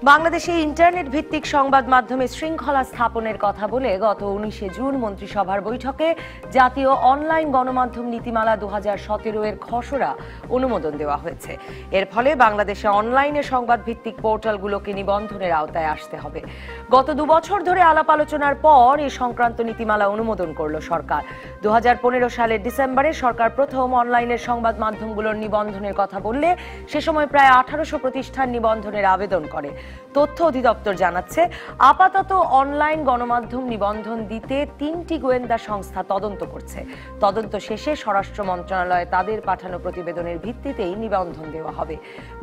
বাংলাদেশে ইন্টারনেট ভিত্তিক সংবাদ মাধ্যমে শৃঙ্খলা স্থাপনের কথা বলে গত 19 জুন মন্ত্রিসভার বৈঠকে জাতীয় অনলাইন গণমাধ্যম নীতিমালা 2017 এর খসড়া অনুমোদন দেওয়া হয়েছে। এর ফলে বাংলাদেশে অনলাইনে সংবাদ ভিত্তিক পোর্টালগুলোকে নিবন্ধনের আওতায় আসতে হবে। গত 2 বছর ধরে আলাপ আলোচনার পর এই সংক্রান্ত নীতিমালা অনুমোদন করল সরকার। 2015 সালের ডিসেম্বরে সরকার প্রথম অনলাইনের সংবাদ মাধ্যমগুলোর নিবন্ধনের কথা বললে সে সময় প্রায় 1800 প্রতিষ্ঠান নিবন্ধনের আবেদন করে। তথ্য অধিদপ্তর জানাচ্ছে, আপাতত অনলাইন গণমাধ্যম নিবন্ধন দিতে 3টি গোয়েন্দা সংস্থা তদন্ত করছে। তদন্ত শেষে স্বরাষ্ট্র মন্ত্রণালয়ে তাদের পাঠানো প্রতিবেদনের ভিত্তিতেই নিবন্ধন দেওয়া হবে।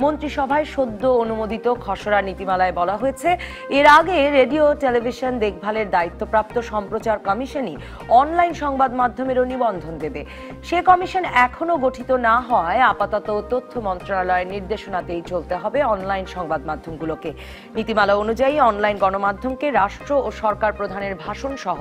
মন্ত্রিসভায় সদ্য অনুমোদিত খসড়া নীতিমালায় বলা হয়েছে, এর আগে রেডিও টেলিভিশন দেখভালের দায়িত্বপ্রাপ্ত সম্প্রচার কমিশনই অনলাইন সংবাদ মাধ্যমেরও নিবন্ধন দেবে। সে কমিশন এখনো গঠিত না হয় আপাতত তথ্য মন্ত্রণালয়ের নির্দেশনাতেই চলতে হবে অনলাইন সংবাদ মাধ্যমগুলোকে। নীতিমালা অনুযায়ী অনলাইন গণমাধ্যমকে রাষ্ট্র ও সরকার প্রধানের ভাষণ সহ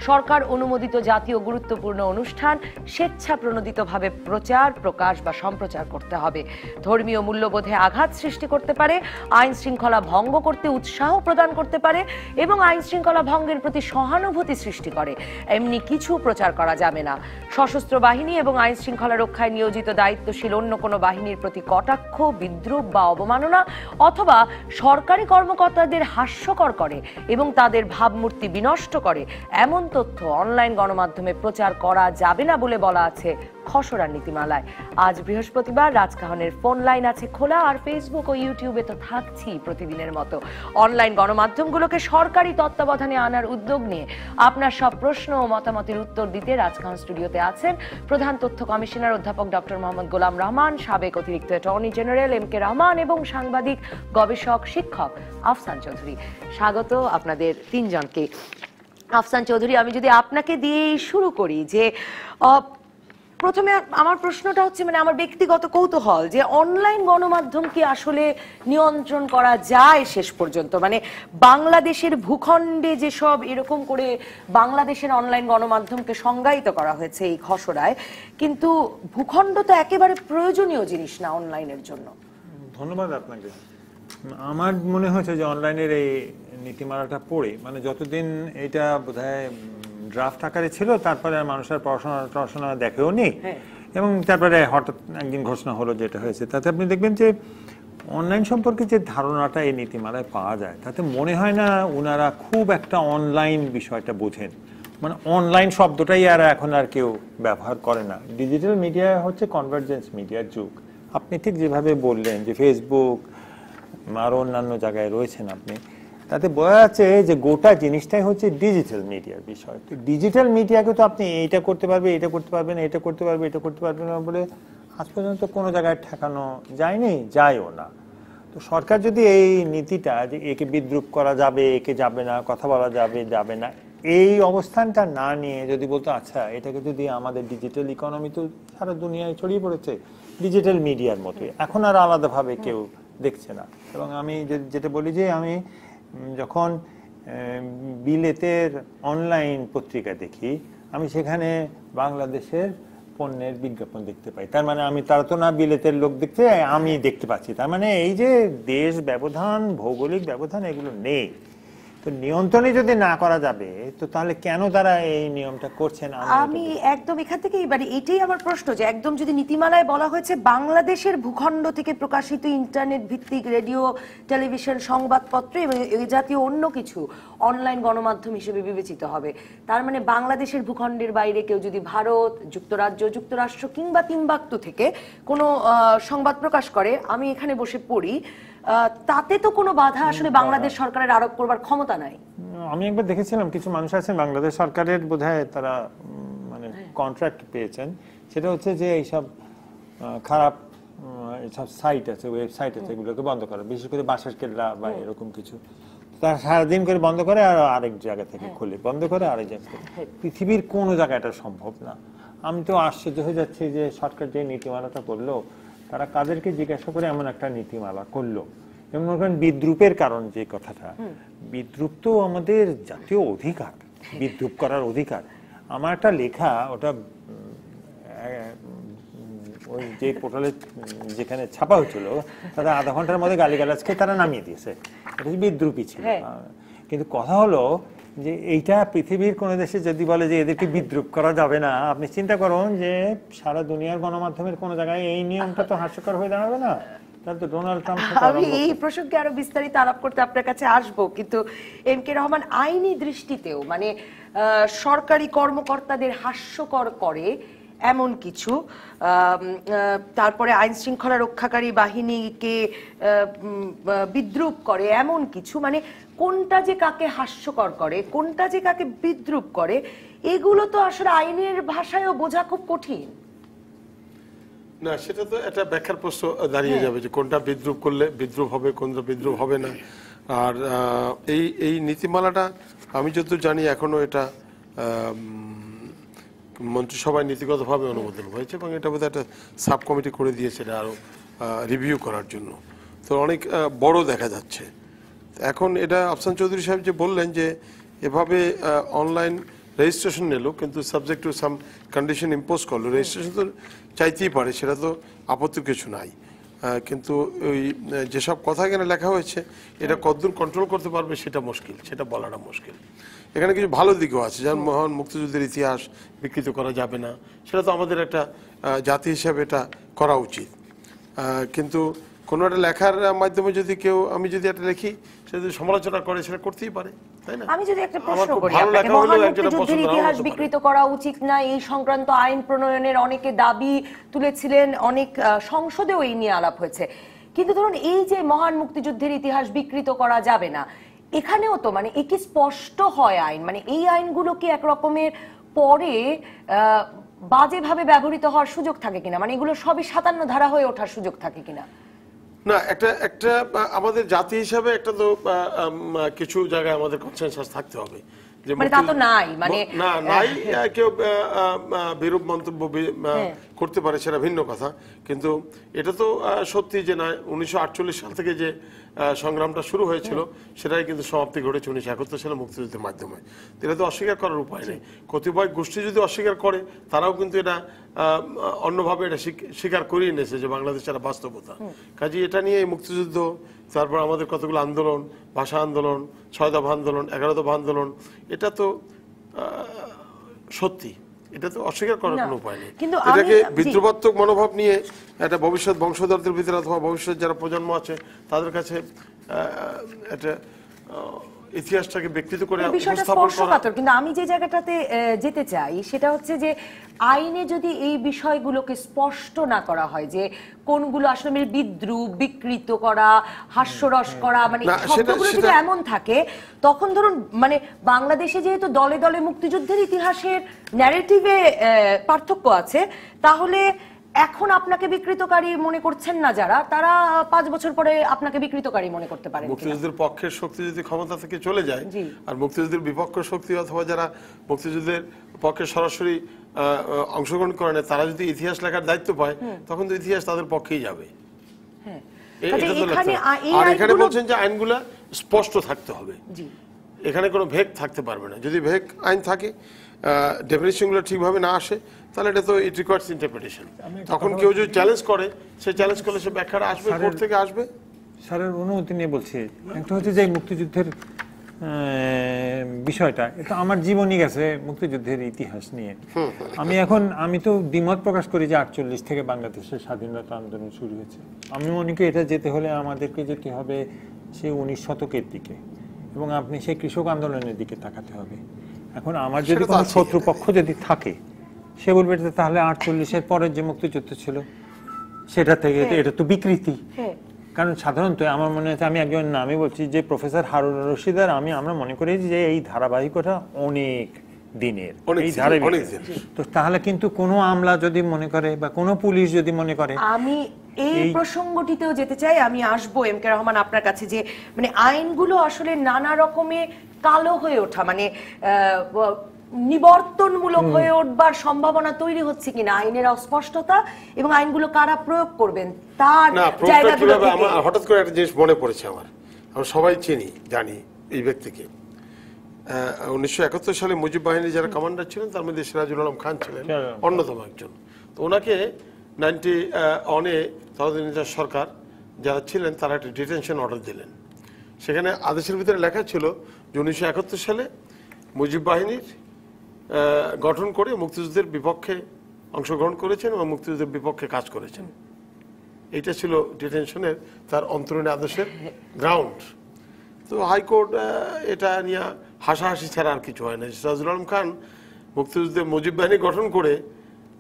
সরকার অনুমোদিত জাতীয় গুরুত্বপূর্ণ অনুষ্ঠান স্বেচ্ছা প্রণোদিতভাবে প্রচার, প্রকাশ বা সম্প্রচার করতে হবে। ধর্মীয় মূল্যবোধে আঘাত সৃষ্টি করতে পারে, আইন শৃঙ্খলা ভঙ্গ করতে উৎসাহ প্রদান করতে পারে এবং আইন শৃঙ্খলা ভঙ্গের প্রতি সহানুভূতি সৃষ্টি করে এমনি কিছু প্রচার করা যাবে না। সশস্ত্র বাহিনী এবং আইন শৃঙ্খলা রক্ষায় নিয়োজিত দায়িত্বশীল অন্য কোনো বাহিনীর প্রতি কটাক্ষ, বিদ্রূপ বা অবমাননা অথবা সরকারি কর্মকর্তাদের হাস্যকর করে এবং তাদের ভাবমূর্তি বিনষ্ট করে এমন তথ্য অনলাইন গণমাধ্যমে প্রচার করা যাবে না বলে বলা আছে খসড়া নীতিমালায়। আজ বৃহস্পতিবার রাজকাহনের ফোন লাইন আছে খোলা, আর ফেসবুক ও ইউটিউবে তো থাকছি প্রতিদিনের মতো। অনলাইন গণমাধ্যমগুলোকে সরকারি তত্ত্বাবধানে আনার উদ্যোগ নিয়ে আপনার সব প্রশ্ন ও মতামতের উত্তর দিতে রাজকাহন স্টুডিওতে আছেন প্রধান তথ্য কমিশনার অধ্যাপক ডক্টর মোহাম্মদ গোলাম রহমান, সাবেক অতিরিক্ত attorney general M K Rahman এবং সাংবাদিক, গবেষক, শিক্ষক আফসান চৌধুরী। স্বাগত আপনাদের তিনজনকে। আফসান চৌধুরী, আমি যদি আপনাকে দিয়েই শুরু করি, যে প্রথমে আমার প্রশ্নটা হচ্ছে, মানে আমার ব্যক্তিগত কৌতূহল, যে অনলাইন গণমাধ্যম কি আসলে নিয়ন্ত্রণ করা যায় শেষ পর্যন্ত? মানে বাংলাদেশের ভূখণ্ডে যেসব এরকম করে বাংলাদেশের অনলাইন গণমাধ্যমকে সংজ্ঞায়িত করা হয়েছে এই খসড়ায়, কিন্তু ভূখণ্ড তো একেবারে প্রয়োজনীয় জিনিস না অনলাইনের জন্য। ধন্যবাদ আপনাকে। আমার মনে হয়েছে যে অনলাইনের এই নীতিমালাটা পড়ে, মানে যতদিন এটা বোধহয় ড্রাফট আকারে ছিল, তারপরে মানুষের পড়াশোনা দেখেও নি, এবং তারপরে হঠাৎ একদিন ঘোষণা হলো যেটা হয়েছে, তাতে আপনি দেখবেন যে অনলাইন সম্পর্কে যে ধারণাটা এই নীতিমালায় পাওয়া যায়, তাতে মনে হয় না ওনারা খুব একটা অনলাইন বিষয়টা বোঝেন। মানে অনলাইন শব্দটাই আর এখন আর কেউ ব্যবহার করে না। ডিজিটাল মিডিয়া হচ্ছে কনভার্জেন্স মিডিয়ার যুগ। আপনি ঠিক যেভাবে বললেন যে ফেসবুক আরো অন্যান্য জায়গায় রয়েছেন আপনি, তাতে বোঝা যাচ্ছে যে গোটা জিনিসটাই হচ্ছে ডিজিটাল মিডিয়ার বিষয়। তো ডিজিটাল মিডিয়াকে তো আপনি এইটা করতে পারবে, এটা করতে পারবেন, এটা করতে পারবে, এটা করতে পারবেন না বলে আজ পর্যন্ত কোনো জায়গায় ঠেকানো যায়নি, যায়ও না। তো সরকার যদি এই নীতিটা, যে একে বিদ্রুপ করা যাবে, একে যাবে না, কথা বলা যাবে, যাবে না, এই অবস্থানটা না নিয়ে যদি বলতো আচ্ছা এটাকে যদি আমাদের ডিজিটাল ইকোনমি তো সারা দুনিয়ায় ছড়িয়ে পড়েছে ডিজিটাল মিডিয়ার মতোই, এখন আর আলাদাভাবে কেউ দেখছে না। এবং আমি যেটা বলি যে আমি যখন বিলেতের অনলাইন পত্রিকা দেখি, আমি সেখানে বাংলাদেশের পণ্যের বিজ্ঞাপন দেখতে পাই। তার মানে তারা তো না বিলেতের লোক দেখতে, আমি দেখতে পাচ্ছি। তার মানে এই যে দেশ ব্যবধান, ভৌগোলিক ব্যবধান, এগুলো নেই। তো নিয়ন্ত্রণে যদি না করা যাবে, তো তাহলে কেন তারা এই নিয়মটা করছেন? আমি একদম এখান থেকে এবারে এটাই আমার প্রশ্ন, যে একদম যদি নীতিমালায় বলা হয়েছে বাংলাদেশের ভূখণ্ড থেকে প্রকাশিত ইন্টারনেট ভিত্তিক রেডিও, টেলিভিশন, সংবাদপত্র এবং এই জাতীয় অন্য কিছু অনলাইন গণমাধ্যম হিসেবে বিবেচিত হবে, তার মানে বাংলাদেশের ভূখণ্ডের বাইরে কেউ যদি ভারত, যুক্তরাজ্য, যুক্তরাষ্ট্র কিংবা তিম্বাকতু থেকে কোনো সংবাদ প্রকাশ করে, আমি এখানে বসে পড়ি, তাতে তো কোনো বাধা আসলে বাংলাদেশ সরকারের আরোপ করবার ক্ষমতা নাই। আমি একবার দেখেছিলাম কিছু মানুষ আছেন বাংলাদেশ সরকারের, বোধহয় তারা মানে কন্ট্রাক্ট পেয়েছেন, সেটা হচ্ছে যে এইসব খারাপ এইসব সাইট আছে, ওয়েবসাইট আছে, এগুলোকে বন্ধ করে, বিশেষ করে বাঁশের কেল্লা বা এরকম কিছু, তারা সারাদিন করে বন্ধ করে আর আরেক জায়গা থেকে খুলে, বন্ধ করে আরেক জায়গা থেকে। পৃথিবীর কোনো জায়গায় এটা সম্ভব না। আমি তো আশ্চর্য হয়ে যাচ্ছি যে সরকার যে নীতিমালাটা করলো, তারা কাদেরকে জিজ্ঞাসা করে এমন একটা নীতিমালা করলো। যেমন বিদ্রুপের কারণ, যে কথাটা, বিদ্রুপ তো আমাদের জাতীয় অধিকার, বিদ্রুপ করার অধিকার। আমার একটা লেখা, ওটা ওই যে পোর্টালে যেখানে ছাপা হচ্ছিল তাদের আধা ঘন্টার মধ্যে গালিগালাজকে তারা নামিয়ে দিয়েছে। এটা বিদ্রুপই ছিল। কিন্তু কথা হলো যে এইটা পৃথিবীর কোনো দেশে যদি বলে যে এদেরকে বিদ্রুপ করা যাবে না, আপনি চিন্তা করুন যে সারা দুনিয়ার গণমাধ্যমের কোনো জায়গায় এই নিয়মটা তো হাস্যকর হয়ে দাঁড়াবে না। তাহলে তো ডোনাল্ড ট্রাম্প। আমি এই প্রসঙ্গে আরো বিস্তারিত আলাপ করতে আপনার কাছে আসবো, কিন্তু এম কে রহমান, আইনি দৃষ্টিতেও মানে সরকারি কর্মকর্তাদের হাস্যকর করে এমন কিছু, তারপরে আইন শৃঙ্খলা রক্ষাকারী বাহিনীকে বিদ্রুপ করে এমন কিছু, মানে কোনটা যে কাকে হাস্যকর করে, কোনটা যে কাকে বিদ্রুপ করে, এগুলো তো আসলে আইনের ভাষায়ও বোঝা খুব কঠিন। না, সেটা তো একটা ব্যাখ্যার প্রশ্ন দাঁড়িয়ে যাবে যে কোনটা বিদ্রুপ করলে বিদ্রুপ হবে, কোনটা বিদ্রুপ হবে না। আর এই নীতিমালাটা আমি যতদূর জানি এখনো এটা মন্ত্রিসভায় নীতিগতভাবে অনুমোদন হয়েছে এবং এটা বোধহয় একটা সাব কমিটি করে দিয়েছে এটা আরও রিভিউ করার জন্য। তো অনেক বড় দেখা যাচ্ছে এখন। এটা আফসান চৌধুরী সাহেব যে বললেন যে এভাবে অনলাইন রেজিস্ট্রেশন নিল কিন্তু subject to some condition impose করলো, রেজিস্ট্রেশন তো চাইতেই পারে, সেটা তো আপত্তি কিছু নাই। কিন্তু ওই যেসব কথা এখানে লেখা হয়েছে এটা কতদূর কন্ট্রোল করতে পারবে সেটা মুশকিল, সেটা বলাটা মুশকিল। এখানে কিছু ভালো দিকও আছে, যেমন মহান মুক্তিযুদ্ধের ইতিহাস বিকৃত করা যাবে না, সেটা তো আমাদের একটা জাতি হিসাবে এটা করা উচিত। কিন্তু কোনো একটা লেখার মাধ্যমে যদি কেউ, আমি যদি একটা লিখি সে যদি সমালোচনা করে সেটা করতেই পারে, তাই না? আমি যদি একটা প্রশ্ন করি আপনাকে, মহান মুক্তিযুদ্ধের ইতিহাস বিকৃত করা উচিত না এই সংক্রান্ত আইন প্রণয়নের অনেকে দাবি তুলেছিলেন, অনেক সংসদেও এই নিয়ে আলাপ হয়েছে, কিন্তু ধরুন এই যে মহান মুক্তিযুদ্ধের ইতিহাস বিকৃত করা যাবে না, এখানেও তো মানে একে স্পষ্ট হয় আইন, মানে এই আইনগুলো কি এক রকমের পরে বাজেভাবে ব্যবহৃত হওয়ার সুযোগ থাকে কিনা, মানে এগুলো সবই 57 ধারা হয়ে ওঠার সুযোগ থাকে কিনা? না, একটা আমাদের জাতি হিসাবে একটা তো কিছু জায়গায় আমাদের কনসেনসাস থাকতে হবে যে মানে তা তো নাই, মানে না নাই, কেউ বিরূপ মন্তব্য করতে পারে সেটা ভিন্ন কথা, কিন্তু এটা তো সত্যি যে না 1948 সাল থেকে যে সংগ্রামটা শুরু হয়েছিল সেটাই কিন্তু সমাপ্তি ঘটেছে 1971 সালে মুক্তিযুদ্ধের মাধ্যমে। এটা তো অস্বীকার করার উপায় নেই। কতিপয় গোষ্ঠী যদি অস্বীকার করে তারাও কিন্তু এটা অন্যভাবে এটা স্বীকার করিয়ে নিয়েছে যে বাংলাদেশের একটা বাস্তবতা। কাজে এটা নিয়ে এই মুক্তিযুদ্ধ, তারপর আমাদের কতগুলো আন্দোলন, ভাষা আন্দোলন, 6 দফা আন্দোলন, 11 দফা আন্দোলন, এটা তো সত্যি, এটা তো অস্বীকার করার কোনো উপায় নেই। এটাকে বিদ্রুপাত্মক মনোভাব নিয়ে একটা ভবিষ্যৎ বংশধরদের ভিতরে অথবা ভবিষ্যৎ যারা প্রজন্ম আছে তাদের কাছে একটা ইতিহাসটাকে বিকৃত করে উপস্থাপন করা। কিন্তু আমি যে জায়গাটাতে যেতে চাই সেটা হচ্ছে যে আইনে যদি এই বিষয়গুলোকে স্পষ্ট না করা হয় যে কোনগুলো আসলে বিদ্রুপ, বিকৃত করা, হাস্যরস করা, মানে শব্দগুলো যদি এমন থাকে, তখন ধরুন মানে বাংলাদেশে যেহেতু দলে দলে মুক্তিযুদ্ধের ইতিহাসের ন্যারেটিভে পার্থক্য আছে, তাহলে এখন আপনাকে বিকৃতকারী মনে করছেন না যারা, তারা 5 বছর পরে আপনাকে বিকৃতকারী মনে করতে পারে। মুক্তিযুদ্ধের পক্ষের শক্তি যদি ক্ষমতা থেকে চলে যায় আর মুক্তিযুদ্ধের বিপক্ষ শক্তি অথবা যারা মুক্তিযুদ্ধের পক্ষে সরাসরি অংশগ্রহণ করে না তারা যদি ইতিহাস লেখার দায়িত্ব পায় তখন তো ইতিহাস তাদের পক্ষেই যাবে। আর এখানে বলছেন যে আইনগুলা স্পষ্ট থাকতে হবে, এখানে কোনো ভেগ থাকতে পারবে না। যদি ভেগ আইন থাকে, ডেফিনিশনগুলো ঠিকভাবে না আসে, তাহলে এটা তো ইট রিকোয়ার্স ইন্টারপ্রিটেশন। তখন কেউ যদি চ্যালেঞ্জ করে, সে চ্যালেঞ্জ করলে সে ব্যাখ্যাটা আসবে, কোর্ট থেকে আসবে। স্যারের অনুমতি নিয়ে বলছি, একটা হচ্ছে যে মুক্তিযুদ্ধের বিষয়টা, এটা আমার জীবনই গেছে মুক্তিযুদ্ধের ইতিহাস নিয়ে। আমি তো দ্বিমত প্রকাশ করি যে 48 থেকে বাংলাদেশের স্বাধীনতা আন্দোলন শুরু হয়েছে। আমি মনে করি এটা যেতে হলে আমাদেরকে যেতে হবে সেই 19 শতকের দিকে, এবং আপনি সেই কৃষক আন্দোলনের দিকে তাকাতে হবে। এখন আমার যদি কোনো শত্রুপক্ষ যদি থাকে, সে বলবে তাহলে 48-এর পরের যে মুক্তিযুদ্ধ ছিল সেটা থেকে এটা তো বিকৃতি। কারণ সাধারণত আমার মনে হচ্ছে, আমি একজন নামই বলছি যে প্রফেসর হারুন রশিদ আর আমরা মনে করি যে এই ধারাবাহিকতা অনেক দিনের, এই ধারাবাহিক। তো তাহলে কিন্তু কোনো আমলা যদি মনে করে বা কোনো পুলিশ যদি মনে করে, আমি এই প্রসঙ্গটিতেও যেতে চাই, আমি আসবো এম কে রহমান আপনার কাছে, যে মানে আইনগুলো আসলে নানা রকমে কালো হয়ে ওঠা, মানে নিবর্তনমূলক হয়ে উঠবার সম্ভাবনা তৈরি হচ্ছে কিনা, আইনের অস্পষ্টতা এবং আইনগুলো কারা প্রয়োগ করবেন তার জায়গাগুলো থেকে। হঠাৎ করে একটা জিনিস মনে পড়েছে আমার, আমরা সবাই জানি এই ব্যক্তিকে। 1971 সালে মুজিব বাহিনীর যারা কমান্ডার ছিলেন তার মধ্যে সিরাজুল আলম খান ছিলেন অন্যতম একজন। তো ওনাকে 91-এ তদানীন্তন সরকার যারা ছিলেন তারা একটা ডিটেনশন অর্ডার দিলেন। সেখানে আদেশের ভিতরে লেখা ছিল যে 1971 সালে মুজিব বাহিনীর গঠন করে মুক্তিযুদ্ধের বিপক্ষে অংশগ্রহণ করেছেন এবং মুক্তিযুদ্ধের বিপক্ষে কাজ করেছেন। এইটা ছিল ডিটেনশনের তার অন্তরীণ আদেশের গ্রাউন্ড। তো হাইকোর্ট এটা নিয়ে হাসাহাসি ছাড়া আর কিছু হয় না। সিরাজুল আলম খান মুক্তিযুদ্ধের মুজিব বাহিনী গঠন করে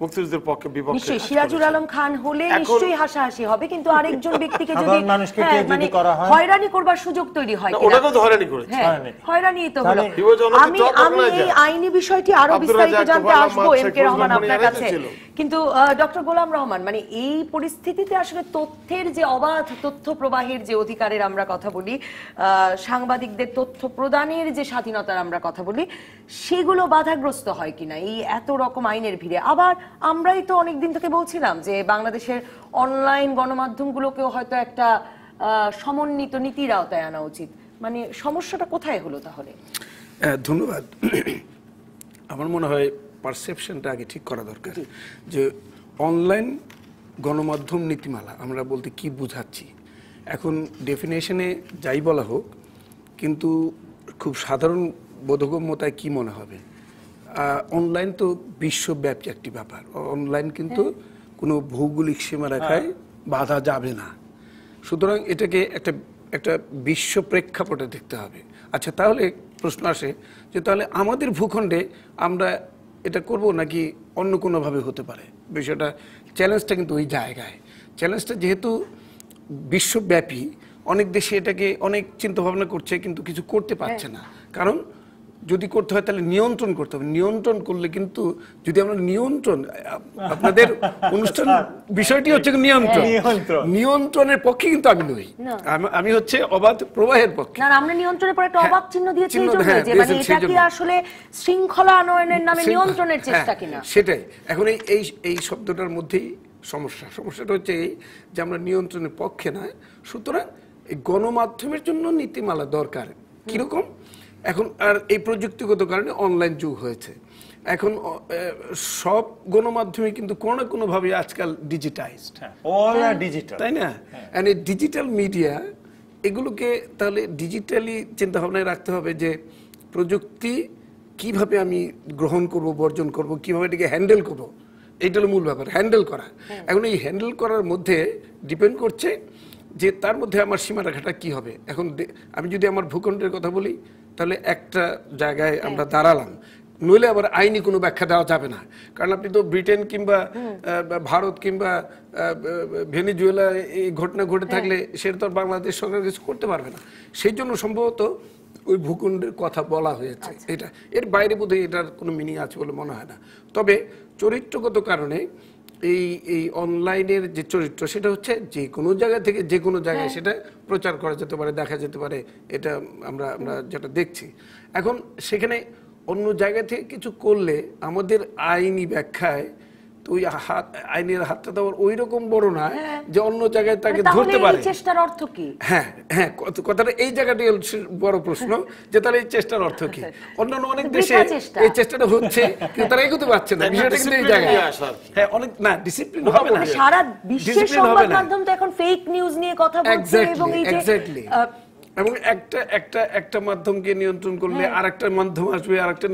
মুক্তিযুদ্ধের পক্ষে বিপক্ষে নিশ্চয়ই সিরাজুল আলম খান হলে এখন- নিশ্চয়ই হাসাহাসি হবে, কিন্তু আরেকজন ব্যক্তিকে যদি সাধারণ মানুষকে কে যদি করা হয়? হয়রানি করবার সুযোগ তৈরি হয় না, কিনা? ওটাকেও তো হয়রানি করেছে। হ্যাঁ, হয়রানি। হয়রানি তো হলো। তাহলে- He was one of the আমি top আমি এই organizer. আইনি বিষয়টি আরো আব্দুর বিস্তারিত রাজ্জাক, জানতে গোলাম আসবো মোহাম্মদ, এম কে শেখ রহমান মুজিবুর আপনার রহমান কাছে, ছিল। কিন্তু ডক্টর গোলাম রহমান, মানে এই পরিস্থিতিতে আসলে তথ্যের যে অবাধ তথ্য প্রবাহের যে অধিকারের আমরা কথা বলি, সাংবাদিকদের তথ্য প্রদানের যে স্বাধীনতার আমরা কথা বলি, সেগুলো বাধাগ্রস্ত হয় কিনা এই এত রকম আইনের ভিড়ে? আবার আমরাই তো অনেকদিন থেকে বলছিলাম যে বাংলাদেশের অনলাইন গণমাধ্যমগুলোকেও হয়তো একটা সমন্বিত নীতির আওতায় আনা উচিত। মানে সমস্যাটা কোথায় হলো তাহলে? ধন্যবাদ। আমার মনে হয় পারসেপশনটা আগে ঠিক করা দরকার যে অনলাইন গণমাধ্যম নীতিমালা আমরা বলতে কি বুঝাচ্ছি। এখন ডেফিনেশনে যাই বলা হোক, কিন্তু খুব সাধারণ বোধগম্যতায় কি মনে হবে, অনলাইন তো বিশ্বব্যাপী একটি ব্যাপার। অনলাইন কিন্তু কোনো ভৌগোলিক সীমারেখায় বাধা যাবে না। সুতরাং এটাকে একটা বিশ্ব প্রেক্ষাপটে দেখতে হবে। আচ্ছা, তাহলে প্রশ্ন আসে যে তাহলে আমাদের ভূখণ্ডে আমরা এটা করব নাকি অন্য কোনোভাবে হতে পারে। বিষয়টা চ্যালেঞ্জটা কিন্তু ওই জায়গায়। চ্যালেঞ্জটা যেহেতু বিশ্বব্যাপী, অনেক দেশে এটাকে অনেক চিন্তাভাবনা করছে কিন্তু কিছু করতে পারছে না। কারণ যদি করতে হয় তাহলে নিয়ন্ত্রণ করতে হবে। নিয়ন্ত্রণ করলে কিন্তু যদি আমরা আপনাদের অনুষ্ঠান বিষয়টি হচ্ছে নিয়ন্ত্রণ, নিয়ন্ত্রণের পক্ষে কিন্তু আমি নই। আমি হচ্ছে অবাধ প্রবাহের পক্ষে। না, আমরা নিয়ন্ত্রণের পর একটা অবাক চিহ্ন দিয়েছি এই জন্য যে মানে এটা কি আসলে শৃঙ্খলা আনয়নের নামে নিয়ন্ত্রণের চেষ্টা কিনা? সেটাই। এখন এই শব্দটার মধ্যেই সমস্যাটা হচ্ছে এই যে আমরা নিয়ন্ত্রণের পক্ষে না। সুতরাং এই গণমাধ্যমের জন্য নীতিমালা দরকার। কিরকম? এখন আর এই প্রযুক্তিগত কারণে অনলাইন যুগ হয়েছে। এখন সব গণমাধ্যমে কিন্তু কোনো না কোনোভাবে আজকাল ডিজিটাইজড, তাই না? এন্ড এই ডিজিটাল মিডিয়া এগুলোকে তাহলে ডিজিটালি চিন্তা ভাবনায় রাখতে হবে যে প্রযুক্তি কিভাবে আমি গ্রহণ করব, বর্জন করব, কিভাবে এটাকে হ্যান্ডেল করব, এইটা হলো মূল ব্যাপার, হ্যান্ডেল করা। এখন এই হ্যান্ডেল করার মধ্যে ডিপেন্ড করছে যে তার মধ্যে আমার সীমারেখাটা কি হবে। এখন আমি যদি আমার ভূখণ্ডের কথা বলি তাহলে একটা জায়গায় আমরা দাঁড়ালাম, নইলে আবার আইনি কোনো ব্যাখ্যা দেওয়া যাবে না। কারণ আপনি তো ব্রিটেন কিংবা ভারত কিংবা ভেনেজুয়েলা এই ঘটনা ঘটে থাকলে সেটা তো বাংলাদেশ সরকার কিছু করতে পারবে না। সেই জন্য সম্ভবত ওই ভূখণ্ডের কথা বলা হয়েছে। এটা এর বাইরে বোধহয় এটার কোনো মিনিং আছে বলে মনে হয় না। তবে চরিত্রগত কারণে এই অনলাইনের যে চরিত্র সেটা হচ্ছে যে কোনো জায়গা থেকে যে কোনো জায়গায় সেটা প্রচার করা যেতে পারে, দেখা যেতে পারে। এটা আমরা যেটা দেখছি এখন, সেখানে অন্য জায়গা থেকে কিছু করলে আমাদের আইনি ব্যাখ্যায় তো ওই আইনের হাতটা তো ওই রকম বড় না যে অন্য জায়গায় তাকে ধরতে পারে। চেষ্টার অর্থ কি? হ্যাঁ, কথাটা এই জায়গাটাই বড় প্রশ্ন যে তাহলে এই চেষ্টার অর্থ কি? অন্যান্য অনেক দেশে এই চেষ্টাটা হচ্ছে কিন্তু তারা এগোতে পারছে না। বিষয়টা কিন্তু এই জায়গায় হ্যাঁ অনেক না ডিসিপ্লিন হবে না। সারা বিশ্বের সংবাদ মাধ্যম তো এখন ফেক নিউজ নিয়ে কথা বলছে এবং এই যে এবং একটা মাধ্যমকে নিয়ন্ত্রণ করলে আরেকটা মাধ্যম আসবে, আরেকটা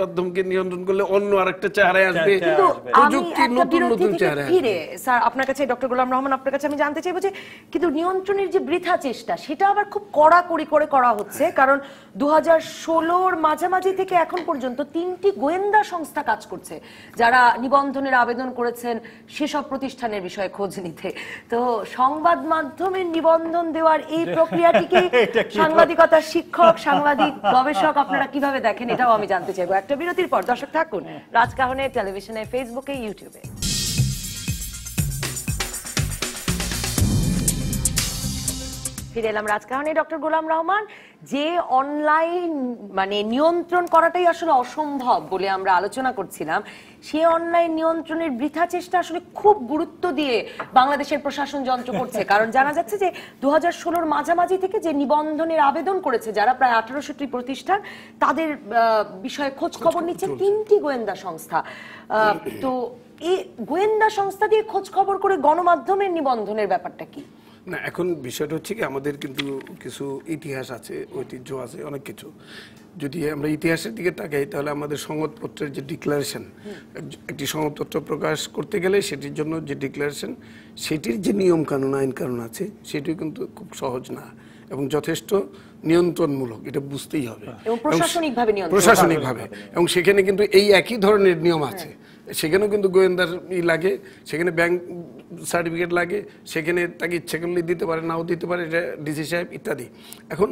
মাধ্যমকে নিয়ন্ত্রণ করলে অন্য আরেকটা চেহারায় আসবে। কিন্তু প্রযুক্তি নতুন চেহারায় ফিরে স্যার আপনার কাছে, ডক্টর গোলাম রহমান আপনার কাছে আমি জানতে চাইবো যে কিন্তু নিয়ন্ত্রণের যে বৃথা চেষ্টা সেটা আবার খুব কড়াকড়ি করে করা হচ্ছে। কারণ 2016-র মাঝামাঝি থেকে এখন পর্যন্ত 3টি গোয়েন্দা সংস্থা কাজ করছে যারা নিবন্ধনের আবেদন করেছেন সেসব প্রতিষ্ঠানের বিষয়ে খোঁজ নিতে। তো সংবাদ মাধ্যমের নিবন্ধন দেওয়ার এই প্রক্রিয়াটিকে সাংবাদিকতার শিক্ষক, সাংবাদিক, গবেষক আপনারা কিভাবে দেখেন এটাও আমি জানতে চাইবো। একটা বিরতির পর দর্শক থাকুন রাজকাহনে টেলিভিশনে, ফেসবুকে, ইউটিউবে। ফিরে এলাম রাজকাহনে। ডক্টর গোলাম রহমান, যে অনলাইন মানে নিয়ন্ত্রণ করাটাই আসলে অসম্ভব বলে আমরা আলোচনা করছিলাম, সেই অনলাইন নিয়ন্ত্রণের বৃথা চেষ্টা আসলে খুব গুরুত্ব দিয়ে বাংলাদেশের প্রশাসন যন্ত্র করছে। কারণ জানা যাচ্ছে যে 2016-র মাঝামাঝি থেকে যে নিবন্ধনের আবেদন করেছে যারা প্রায় 1800টি প্রতিষ্ঠান, তাদের বিষয়ে খোঁজ খবর নিচ্ছে 3টি গোয়েন্দা সংস্থা। তো এই গোয়েন্দা সংস্থা দিয়ে খোঁজ খবর করে গণমাধ্যমের নিবন্ধনের ব্যাপারটা কি? না, এখন বিষয়টা হচ্ছে কি, আমাদের কিন্তু কিছু ইতিহাস আছে, ঐতিহ্য আছে, অনেক কিছু। যদি আমরা ইতিহাসের দিকে তাকাই তাহলে আমাদের সংবাদপত্রের যে ডিক্লারেশন, একটি সংবাদপত্র প্রকাশ করতে গেলে সেটির জন্য যে ডিক্লারেশন, সেটির যে নিয়ম কানুন আইন কানুন আছে, সেটিও কিন্তু খুব সহজ না এবং যথেষ্ট নিয়ন্ত্রণমূলক, এটা বুঝতেই হবে এবং প্রশাসনিকভাবে। এবং সেখানে কিন্তু এই একই ধরনের নিয়ম আছে। সেখানেও কিন্তু গোয়েন্দার লাগে, সেখানে ব্যাংক সার্টিফিকেট লাগে, সেখানে তাকে ইচ্ছে করলে দিতে পারে, নাও দিতে পারে, এটা ডিসি সাহেব ইত্যাদি। এখন